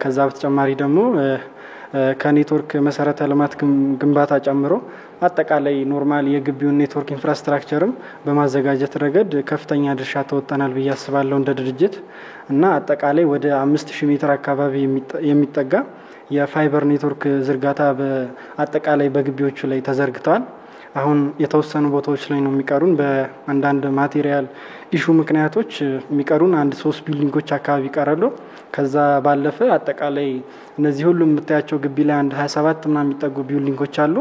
ከዛ በተጨማሪ ደግሞ ከኔትወርክ መሰረተ ልማት ግንባታ ጨምሮ አጠቃላይ ኖርማል የግቢውን ኔትወርክ ኢንፍራስትራክቸርም በማዘጋጀት ረገድ ከፍተኛ ድርሻ ተወጣናል ብዬ አስባለሁ እንደ ድርጅት እና አጠቃላይ ወደ 5000 ሜትር አካባቢ የሚጠጋ የፋይበር ኔትወርክ ዝርጋታ በአጠቃላይ በግቢዎቹ ላይ ተዘርግቷል። አሁን የተወሰኑ ቦታዎች ላይ ነው የሚቀሩን በአንዳንድ ማቴሪያል ኢሹ ምክንያቶች የሚቀሩን 3 ቢልዲንጎች አካባቢ ይቀራሉ። ከዛ ባለፈ አጠቃላይ እነዚህ ሁሉ የምታያቸው ግቢ ላይ 27 ምናምን የሚጠጉ ቢልዲንጎች አሉ።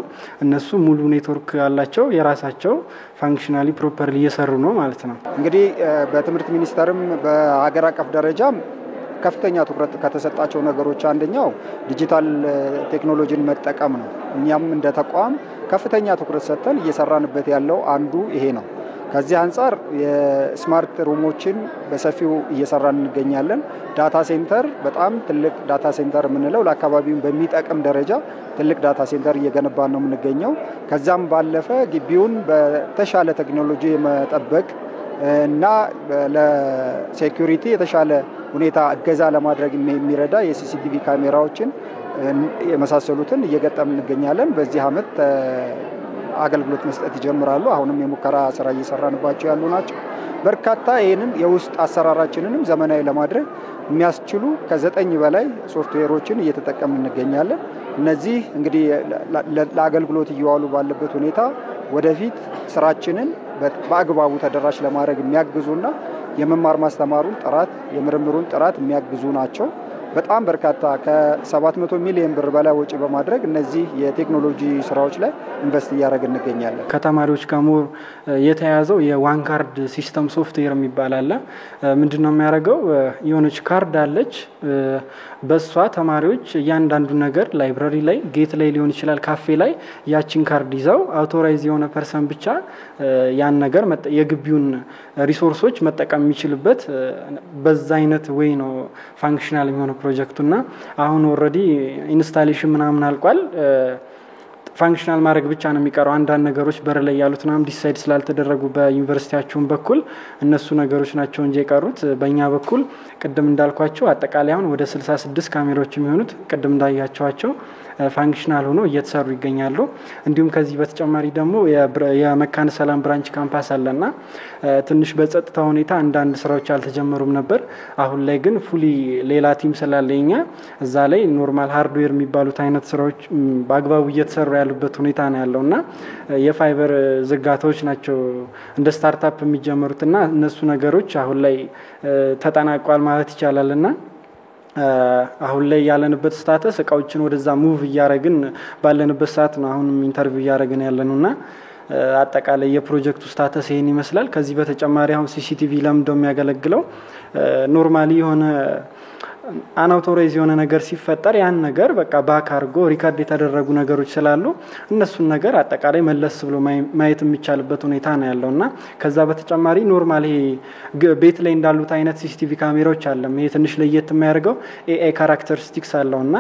እነሱ ሙሉ ኔትወርክ አላቸው፣ የራሳቸው ፋንክሽናሊ ፕሮፐርሊ እየሰሩ ነው ማለት ነው። እንግዲህ በትምህርት ሚኒስቴርም በሀገር አቀፍ ደረጃ ከፍተኛ ትኩረት ከተሰጣቸው ነገሮች አንደኛው ዲጂታል ቴክኖሎጂን መጠቀም ነው። እኛም እንደ ተቋም ከፍተኛ ትኩረት ሰጥተን እየሰራንበት ያለው አንዱ ይሄ ነው። ከዚህ አንጻር የስማርት ሩሞችን በሰፊው እየሰራን እንገኛለን። ዳታ ሴንተር በጣም ትልቅ ዳታ ሴንተር የምንለው ለአካባቢው በሚጠቅም ደረጃ ትልቅ ዳታ ሴንተር እየገነባን ነው የምንገኘው። ከዛም ባለፈ ግቢውን በተሻለ ቴክኖሎጂ የመጠበቅ እና ለሴኩሪቲ የተሻለ ሁኔታ እገዛ ለማድረግ የሚረዳ የሲሲቲቪ ካሜራዎችን የመሳሰሉትን እየገጠምን እንገኛለን። በዚህ ዓመት አገልግሎት መስጠት ይጀምራሉ። አሁንም የሙከራ ስራ እየሰራንባቸው ያሉ ናቸው። በርካታ ይህንን የውስጥ አሰራራችንንም ዘመናዊ ለማድረግ የሚያስችሉ ከ9 በላይ ሶፍትዌሮችን እየተጠቀምን እንገኛለን። እነዚህ እንግዲህ ለአገልግሎት እየዋሉ ባለበት ሁኔታ ወደፊት ስራችንን በአግባቡ ተደራሽ ለማድረግ የሚያግዙና የመማር ማስተማሩን ጥራት የምርምሩን ጥራት የሚያግዙ ናቸው። በጣም በርካታ ከ700 ሚሊዮን ብር በላይ ወጪ በማድረግ እነዚህ የቴክኖሎጂ ስራዎች ላይ ኢንቨስት እያደረግን እንገኛለን። ከተማሪዎች ጋር ሞር የተያያዘው የዋን ካርድ ሲስተም ሶፍትዌር የሚባል አለ። ምንድነው የሚያደርገው? የሆነች ካርድ አለች። በሷ ተማሪዎች እያንዳንዱ ነገር ላይብራሪ ላይ፣ ጌት ላይ ሊሆን ይችላል፣ ካፌ ላይ ያቺን ካርድ ይዘው አውቶራይዝ የሆነ ፐርሰን ብቻ ያን ነገር የግቢውን ሪሶርሶች መጠቀም የሚችልበት በዛ አይነት ወይ ነው ፋንክሽናል የሚሆነው ፕሮጀክቱና አሁን ኦልሬዲ ኢንስታሌሽን ምናምን አልቋል። ፋንክሽናል ማድረግ ብቻ ነው የሚቀረው። አንዳንድ ነገሮች በር ላይ ያሉት ናም ዲሳይድ ስላልተደረጉ በዩኒቨርሲቲያችሁን በኩል እነሱ ነገሮች ናቸው እንጂ የቀሩት በእኛ በኩል ቅድም እንዳልኳቸው አጠቃላይ አሁን ወደ 66 ካሜራዎች የሚሆኑት ቅድም እንዳያቸዋቸው ፋንክሽናል ሆኖ እየተሰሩ ይገኛሉ። እንዲሁም ከዚህ በተጨማሪ ደግሞ የመካነ ሰላም ብራንች ካምፓስ አለና ትንሽ በጸጥታ ሁኔታ አንዳንድ ስራዎች አልተጀመሩም ነበር። አሁን ላይ ግን ፉሊ ሌላ ቲም ስላለኛ እዛ ላይ ኖርማል ሃርድዌር የሚባሉት አይነት ስራዎች በአግባቡ እየተሰሩ ያሉበት ሁኔታ ነው ያለውና የፋይበር ዝርጋታዎች ናቸው እንደ ስታርታፕ የሚጀምሩትና እነሱ ነገሮች አሁን ላይ ተጠናቋል ማለት ይቻላልና አሁን ላይ ያለንበት ስታተስ እቃዎችን ወደዛ ሙቭ እያረግን ባለንበት ሰዓት ነው አሁንም ኢንተርቪው እያረግን ያለነውና አጠቃላይ የፕሮጀክቱ ስታተስ ይሄን ይመስላል። ከዚህ በተጨማሪ አሁን ሲሲቲቪ ለምንድነው የሚያገለግለው? ኖርማሊ የሆነ አናውቶራይዝ የሆነ ነገር ሲፈጠር ያን ነገር በቃ ባክ አድርጎ ሪካርድ የተደረጉ ነገሮች ስላሉ እነሱን ነገር አጠቃላይ መለስ ብሎ ማየት የሚቻልበት ሁኔታ ነው ያለውና ከዛ በተጨማሪ ኖርማሊ ቤት ላይ እንዳሉት አይነት ሲሲቲቪ ካሜራዎች አለም። ይሄ ትንሽ ለየት የሚያደርገው ኤአይ ካራክተሪስቲክስ አለውና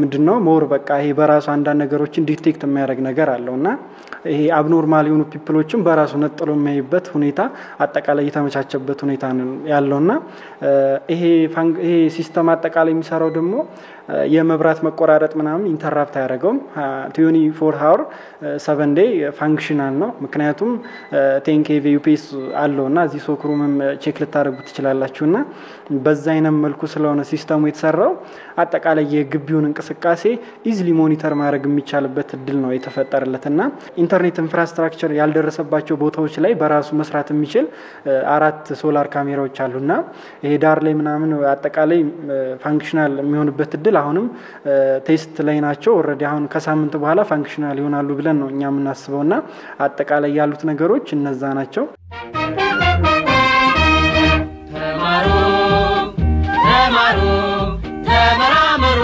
ምንድነው ሞር በቃ ይሄ በራሱ አንዳንድ ነገሮችን ዲቴክት የሚያደርግ ነገር አለውና ይሄ አብኖርማል የሆኑ ፒፕሎችን በራሱ ነጥሎ የሚያይበት ሁኔታ አጠቃላይ የተመቻቸበት ሁኔታ ነው ያለውና ይሄ ሲስተም አጠቃላይ የሚሰራው ደግሞ የመብራት መቆራረጥ ምናምን ኢንተራፕት አያደርገውም። 24 hour 7 day ፋንክሽናል ነው። ምክንያቱም 10 kV ዩፒኤስ አለውና እዚህ ሶክሩምም ቼክ ልታደርጉ ትችላላችሁና በዛ አይነት መልኩ ስለሆነ ሲስተሙ የተሰራው አጠቃላይ የግቢውን እንቅስቃሴ ኢዝሊ ሞኒተር ማድረግ የሚቻልበት እድል ነው የተፈጠረለትና ኢንተርኔት ኢንፍራስትራክቸር ያልደረሰባቸው ቦታዎች ላይ በራሱ መስራት የሚችል 4 ሶላር ካሜራዎች አሉና ይሄ ዳር ላይ ምናምን አጠቃላይ ፋንክሽናል የሚሆንበት እድል አሁንም ቴስት ላይ ናቸው። ኦሬዲ አሁን ከሳምንት በኋላ ፋንክሽናል ይሆናሉ ብለን ነው እኛ የምናስበውና አጠቃላይ ያሉት ነገሮች እነዛ ናቸው። ተማሩ ተማሩ ተመራመሩ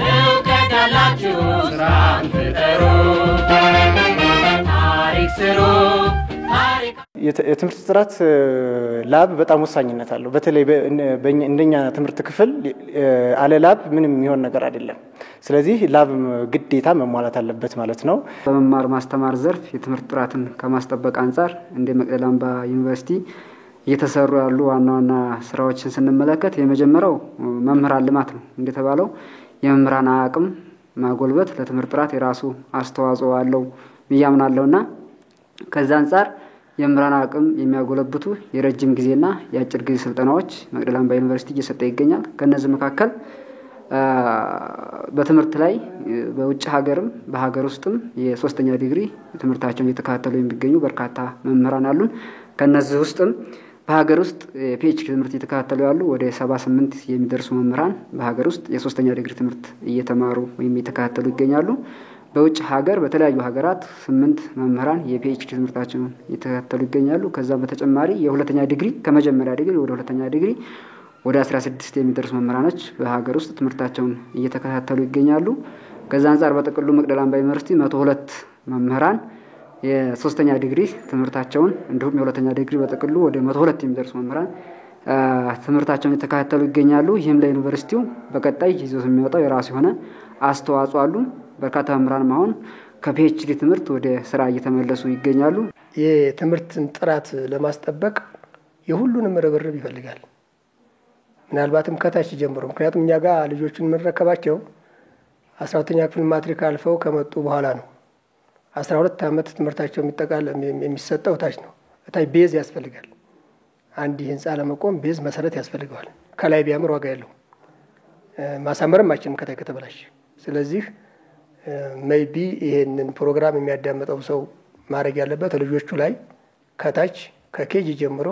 እውቀት ያላችሁ ስራን ፍጠሩ ታሪክ ስሩ። የትምህርት ጥራት ላብ በጣም ወሳኝነት አለው። በተለይ እንደኛ ትምህርት ክፍል አለ ላብ ምንም የሚሆን ነገር አይደለም። ስለዚህ ላብ ግዴታ መሟላት አለበት ማለት ነው። በመማር ማስተማር ዘርፍ የትምህርት ጥራትን ከማስጠበቅ አንፃር እንደ መቅደላ አምባ ዩኒቨርሲቲ እየተሰሩ ያሉ ዋና ዋና ስራዎችን ስንመለከት የመጀመሪያው መምህራን ልማት ነው። እንደተባለው የመምህራን አቅም ማጎልበት ለትምህርት ጥራት የራሱ አስተዋጽኦ አለው ብያምናለሁና ከዛ አንፃር የመምህራን አቅም የሚያጎለብቱ የረጅም ጊዜና የአጭር ጊዜ ስልጠናዎች መቅደላ አምባ ዩኒቨርሲቲ እየሰጠ ይገኛል። ከነዚህ መካከል በትምህርት ላይ በውጭ ሀገርም በሀገር ውስጥም የሶስተኛ ዲግሪ ትምህርታቸውን እየተከታተሉ የሚገኙ በርካታ መምህራን አሉን። ከነዚህ ውስጥም በሀገር ውስጥ ፒኤችዲ ትምህርት እየተከታተሉ ያሉ ወደ 78 የሚደርሱ መምህራን በሀገር ውስጥ የሶስተኛ ዲግሪ ትምህርት እየተማሩ ወይም እየተከታተሉ ይገኛሉ። በውጭ ሀገር በተለያዩ ሀገራት 8 መምህራን የፒኤችዲ ትምህርታቸውን እየተከታተሉ ይገኛሉ። ከዛ በተጨማሪ የሁለተኛ ዲግሪ ከመጀመሪያ ዲግሪ ወደ ሁለተኛ ዲግሪ ወደ 16 የሚደርሱ መምህራኖች በሀገር ውስጥ ትምህርታቸውን እየተከታተሉ ይገኛሉ። ከዛ አንፃር በጥቅሉ መቅደላ አምባ ዩኒቨርሲቲ 102 መምህራን የሶስተኛ ዲግሪ ትምህርታቸውን እንዲሁም የሁለተኛ ዲግሪ በጥቅሉ ወደ 102 የሚደርሱ መምህራን ትምህርታቸውን እየተከታተሉ ይገኛሉ። ይህም ለዩኒቨርሲቲው በቀጣይ ይዞት የሚወጣው የራሱ የሆነ አስተዋጽኦ አሉ። በርካታ መምህራን አሁን ከፒኤችዲ ትምህርት ወደ ስራ እየተመለሱ ይገኛሉ። የትምህርትን ጥራት ለማስጠበቅ የሁሉንም ርብርብ ይፈልጋል። ምናልባትም ከታች ጀምሮ ምክንያቱም እኛ ጋር ልጆቹን የምንረከባቸው 12ኛ ክፍል ማትሪክ አልፈው ከመጡ በኋላ ነው። 12 ዓመት ትምህርታቸው የሚሰጠው ታች ነው። ታች ቤዝ ያስፈልጋል። አንድ ህንጻ ለመቆም ቤዝ መሰረት ያስፈልገዋል። ከላይ ቢያምር ዋጋ ያለው ማሳመርም አይችልም ከታይ ከተበላሽ። ስለዚህ ሜይቢ ይሄንን ፕሮግራም የሚያዳምጠው ሰው ማድረግ ያለበት ልጆቹ ላይ ከታች ከኬጂ ጀምሮ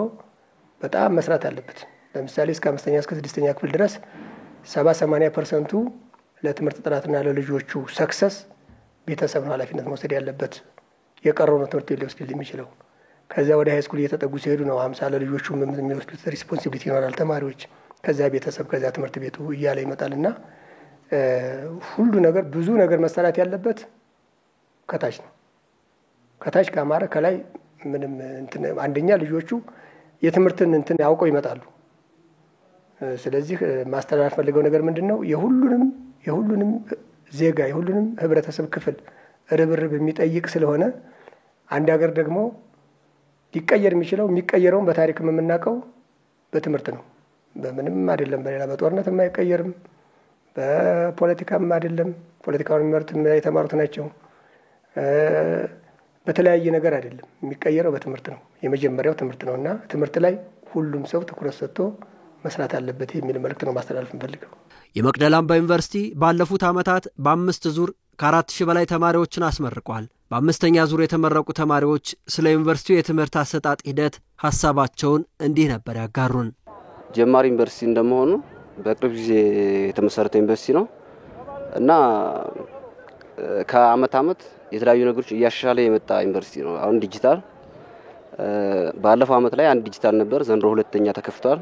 በጣም መስራት አለበት። ለምሳሌ እስከ 5ኛ እስከ 6ኛ ክፍል ድረስ 70-80% ለትምህርት ጥራትና ለልጆቹ ሰክሰስ ቤተሰብ ነው ኃላፊነት መውሰድ ያለበት። የቀረው ነው ትምህርት ቤት ሊወስድ የሚችለው። ከዛ ወደ ሃይ ስኩል እየተጠጉ ሲሄዱ ነው 50 ለልጆቹ የሚወስዱት ሪስፖንሲቢሊቲ ይኖራል ተማሪዎች። ከዛ ቤተሰብ ከዛ ትምህርት ቤቱ እያለ ይመጣልና ሁሉ ነገር ብዙ ነገር መሰራት ያለበት ከታች ነው። ከታች ካማረ ከላይ ምንም እንትን አንደኛ ልጆቹ የትምህርትን እንትን ያውቀው ይመጣሉ። ስለዚህ ማስተላለፍ ፈልገው ነገር ምንድነው የሁሉንም ዜጋ የሁሉንም ህብረተሰብ ክፍል ርብርብ የሚጠይቅ ስለሆነ አንድ ሀገር ደግሞ ሊቀየር የሚቀየረውን በታሪክ የምናውቀው በትምህርት ነው። በምንም አይደለም። በሌላ በጦርነት የማይቀየርም፣ በፖለቲካም አይደለም። ፖለቲካውን የሚመሩት የተማሩት ናቸው። በተለያየ ነገር አይደለም የሚቀየረው በትምህርት ነው። የመጀመሪያው ትምህርት ነውና ትምህርት ላይ ሁሉም ሰው ትኩረት ሰጥቶ መስራት አለበት የሚል መልእክት ነው ማስተላለፍ እንፈልገው። የመቅደላ አምባ ዩኒቨርሲቲ ባለፉት ዓመታት በ5 ዙር ከ4000 በላይ ተማሪዎችን አስመርቋል። በ5ኛ ዙር የተመረቁ ተማሪዎች ስለ ዩኒቨርሲቲው የትምህርት አሰጣጥ ሂደት ሐሳባቸውን እንዲህ ነበር ያጋሩን። ጀማሪ ዩኒቨርሲቲ እንደመሆኑ በቅርብ ጊዜ የተመሰረተ ዩኒቨርሲቲ ነው እና ከአመት አመት የተለያዩ ነገሮች እያሻሻለ የመጣ ዩኒቨርሲቲ ነው። አሁን ዲጂታል ባለፈው አመት ላይ አንድ ዲጂታል ነበር፣ ዘንድሮ ሁለተኛ ተከፍቷል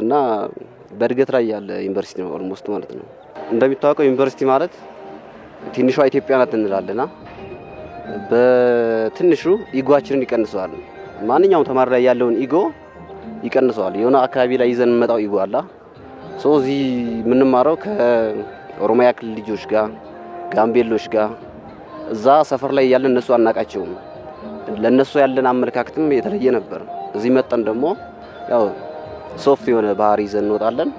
እና በእድገት ላይ ያለ ዩኒቨርሲቲ ነው ኦልሞስት ማለት ነው። እንደሚታወቀው ዩኒቨርሲቲ ማለት ትንሿ ኢትዮጵያ ናት እንላለና በትንሹ ኢጎአችንን ይቀንሰዋል። ማንኛውም ተማሪ ላይ ያለውን ኢጎ ይቀንሰዋል። የሆነ አካባቢ ላይ ይዘን መጣው ኢጎ አላ እዚህ የምንማረው ከኦሮሚያ ክልል ልጆች ጋር ጋምቤሎች ጋር እዛ ሰፈር ላይ ያለን እነሱ አናቃቸውም። ለነሱ ያለን አመለካከትም የተለየ ነበር። እዚህ መጣን ደግሞ ያው ሶፍት የሆነ ባህሪ ይዘን እንወጣለን፣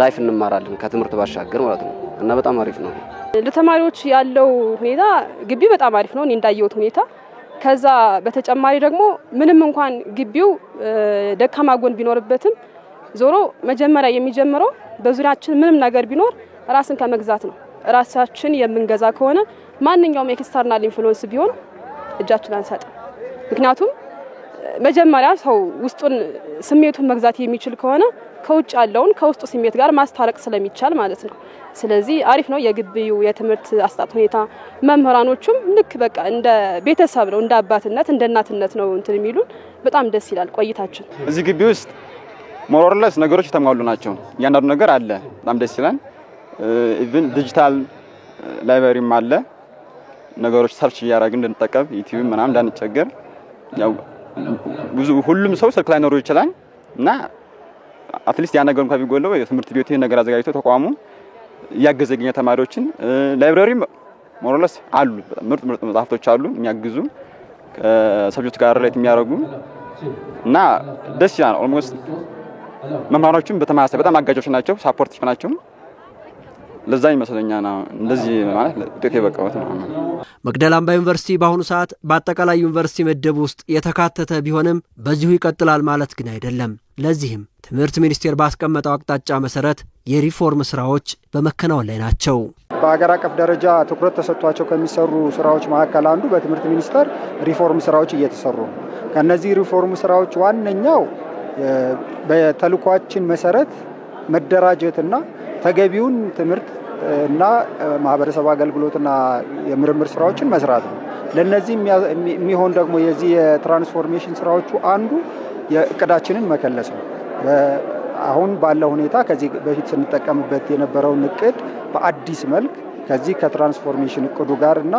ላይፍ እንማራለን ከትምህርት ባሻገር ማለት ነው እና በጣም አሪፍ ነው። ለተማሪዎች ያለው ሁኔታ ግቢ በጣም አሪፍ ነው እንዳየሁት ሁኔታ። ከዛ በተጨማሪ ደግሞ ምንም እንኳን ግቢው ደካማ ጎን ቢኖርበትም ዞሮ መጀመሪያ የሚጀምረው በዙሪያችን ምንም ነገር ቢኖር ራስን ከመግዛት ነው። ራሳችን የምንገዛ ከሆነ ማንኛውም ኤክስተርናል ኢንፍሉዌንስ ቢሆን እጃችን አንሰጥ። ምክንያቱም መጀመሪያ ሰው ውስጡን ስሜቱን መግዛት የሚችል ከሆነ ከውጭ ያለውን ከውስጡ ስሜት ጋር ማስታረቅ ስለሚቻል ማለት ነው። ስለዚህ አሪፍ ነው የግቢው የትምህርት አሰጣጥ ሁኔታ። መምህራኖቹም ልክ በቃ እንደ ቤተሰብ ነው፣ እንደ አባትነት እንደ እናትነት ነው እንትን የሚሉን። በጣም ደስ ይላል ቆይታችን። እዚህ ግቢ ውስጥ ሞራልለስ ነገሮች ተማሉ ናቸው። ያንዳንዱ ነገር አለ፣ በጣም ደስ ይላል። ኢቭን ዲጂታል ላይብረሪም አለ። ነገሮች ሰርች እያደረግን እንድንጠቀም ዩቲዩብ ምናምን እንዳንቸገር ያው ብዙ ሁሉም ሰው ስልክ ላይ ኖሮ ይችላል እና አትሊስት ያ ነገር እንኳን ቢጎለው የትምህርት ቤቱ ይሄን ነገር አዘጋጅቶ ተቋሙ ያገዘገኛ ተማሪዎችን ላይብረሪ ሞራልለስ አሉ። ምርጥ መጽሐፍቶች አሉ የሚያግዙ ከሰብጀክት ጋር ሪሌት የሚያደርጉ እና ደስ ይላል። ኦልሞስት መምህራኖቹም በተማሳይ በጣም አጋጆች ናቸው፣ ሳፖርቲቭ ናቸው። ለዛ ይመስለኛል እንደዚህ ማለት ለውጤት የበቃሁት ነው። መቅደላ አምባ ዩኒቨርሲቲ በአሁኑ ሰዓት በአጠቃላይ ዩኒቨርሲቲ ምድብ ውስጥ የተካተተ ቢሆንም በዚሁ ይቀጥላል ማለት ግን አይደለም። ለዚህም ትምህርት ሚኒስቴር ባስቀመጠው አቅጣጫ መሰረት የሪፎርም ስራዎች በመከናወን ላይ ናቸው። በአገር አቀፍ ደረጃ ትኩረት ተሰጥቷቸው ከሚሰሩ ስራዎች መካከል አንዱ በትምህርት ሚኒስቴር ሪፎርም ስራዎች እየተሰሩ ነው። ከነዚህ ሪፎርም ስራዎች ዋነኛው በተልኳችን መሰረት መደራጀትና ተገቢውን ትምህርት እና ማህበረሰብ አገልግሎትና የምርምር ስራዎችን መስራት ነው። ለነዚህ የሚሆን ደግሞ የዚህ የትራንስፎርሜሽን ስራዎቹ አንዱ የእቅዳችንን መከለስ ነው። አሁን ባለው ሁኔታ ከዚህ በፊት ስንጠቀምበት የነበረውን እቅድ በአዲስ መልክ ከዚህ ከትራንስፎርሜሽን እቅዱ ጋርና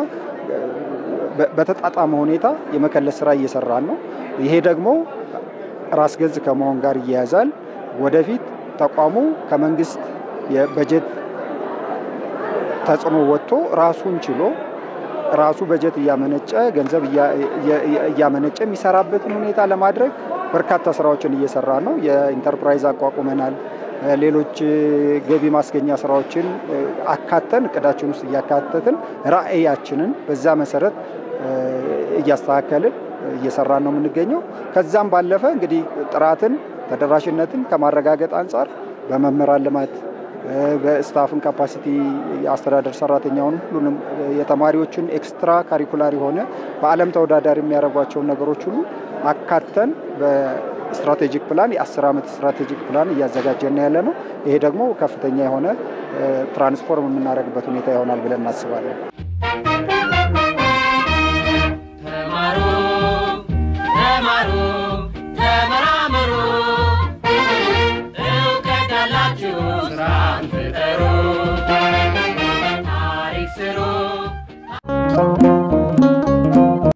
በተጣጣመ ሁኔታ የመከለስ ስራ እየሰራን ነው። ይሄ ደግሞ ራስ ገዝ ከመሆን ጋር ይያያዛል። ወደፊት ተቋሙ ከመንግስት የበጀት ተጽዕኖ ወጥቶ ራሱን ችሎ ራሱ በጀት እያመነጨ ገንዘብ እያመነጨ የሚሰራበትን ሁኔታ ለማድረግ በርካታ ስራዎችን እየሰራ ነው። የኢንተርፕራይዝ አቋቁመናል። ሌሎች ገቢ ማስገኛ ስራዎችን አካተን እቅዳችን ውስጥ እያካተትን ራዕያችንን በዛ መሰረት እያስተካከልን እየሰራን ነው የምንገኘው። ከዛም ባለፈ እንግዲህ ጥራትን ተደራሽነትን ከማረጋገጥ አንጻር በመምህራን ልማት በስታፍን ካፓሲቲ የአስተዳደር ሰራተኛውን ሁሉንም የተማሪዎችን ኤክስትራ ካሪኩላር የሆነ በዓለም ተወዳዳሪ የሚያደርጓቸውን ነገሮች ሁሉ አካተን በስትራቴጂክ ፕላን የ10 ዓመት ስትራቴጂክ ፕላን እያዘጋጀን ያለ ነው። ይሄ ደግሞ ከፍተኛ የሆነ ትራንስፎርም የምናደርግበት ሁኔታ ይሆናል ብለን እናስባለን።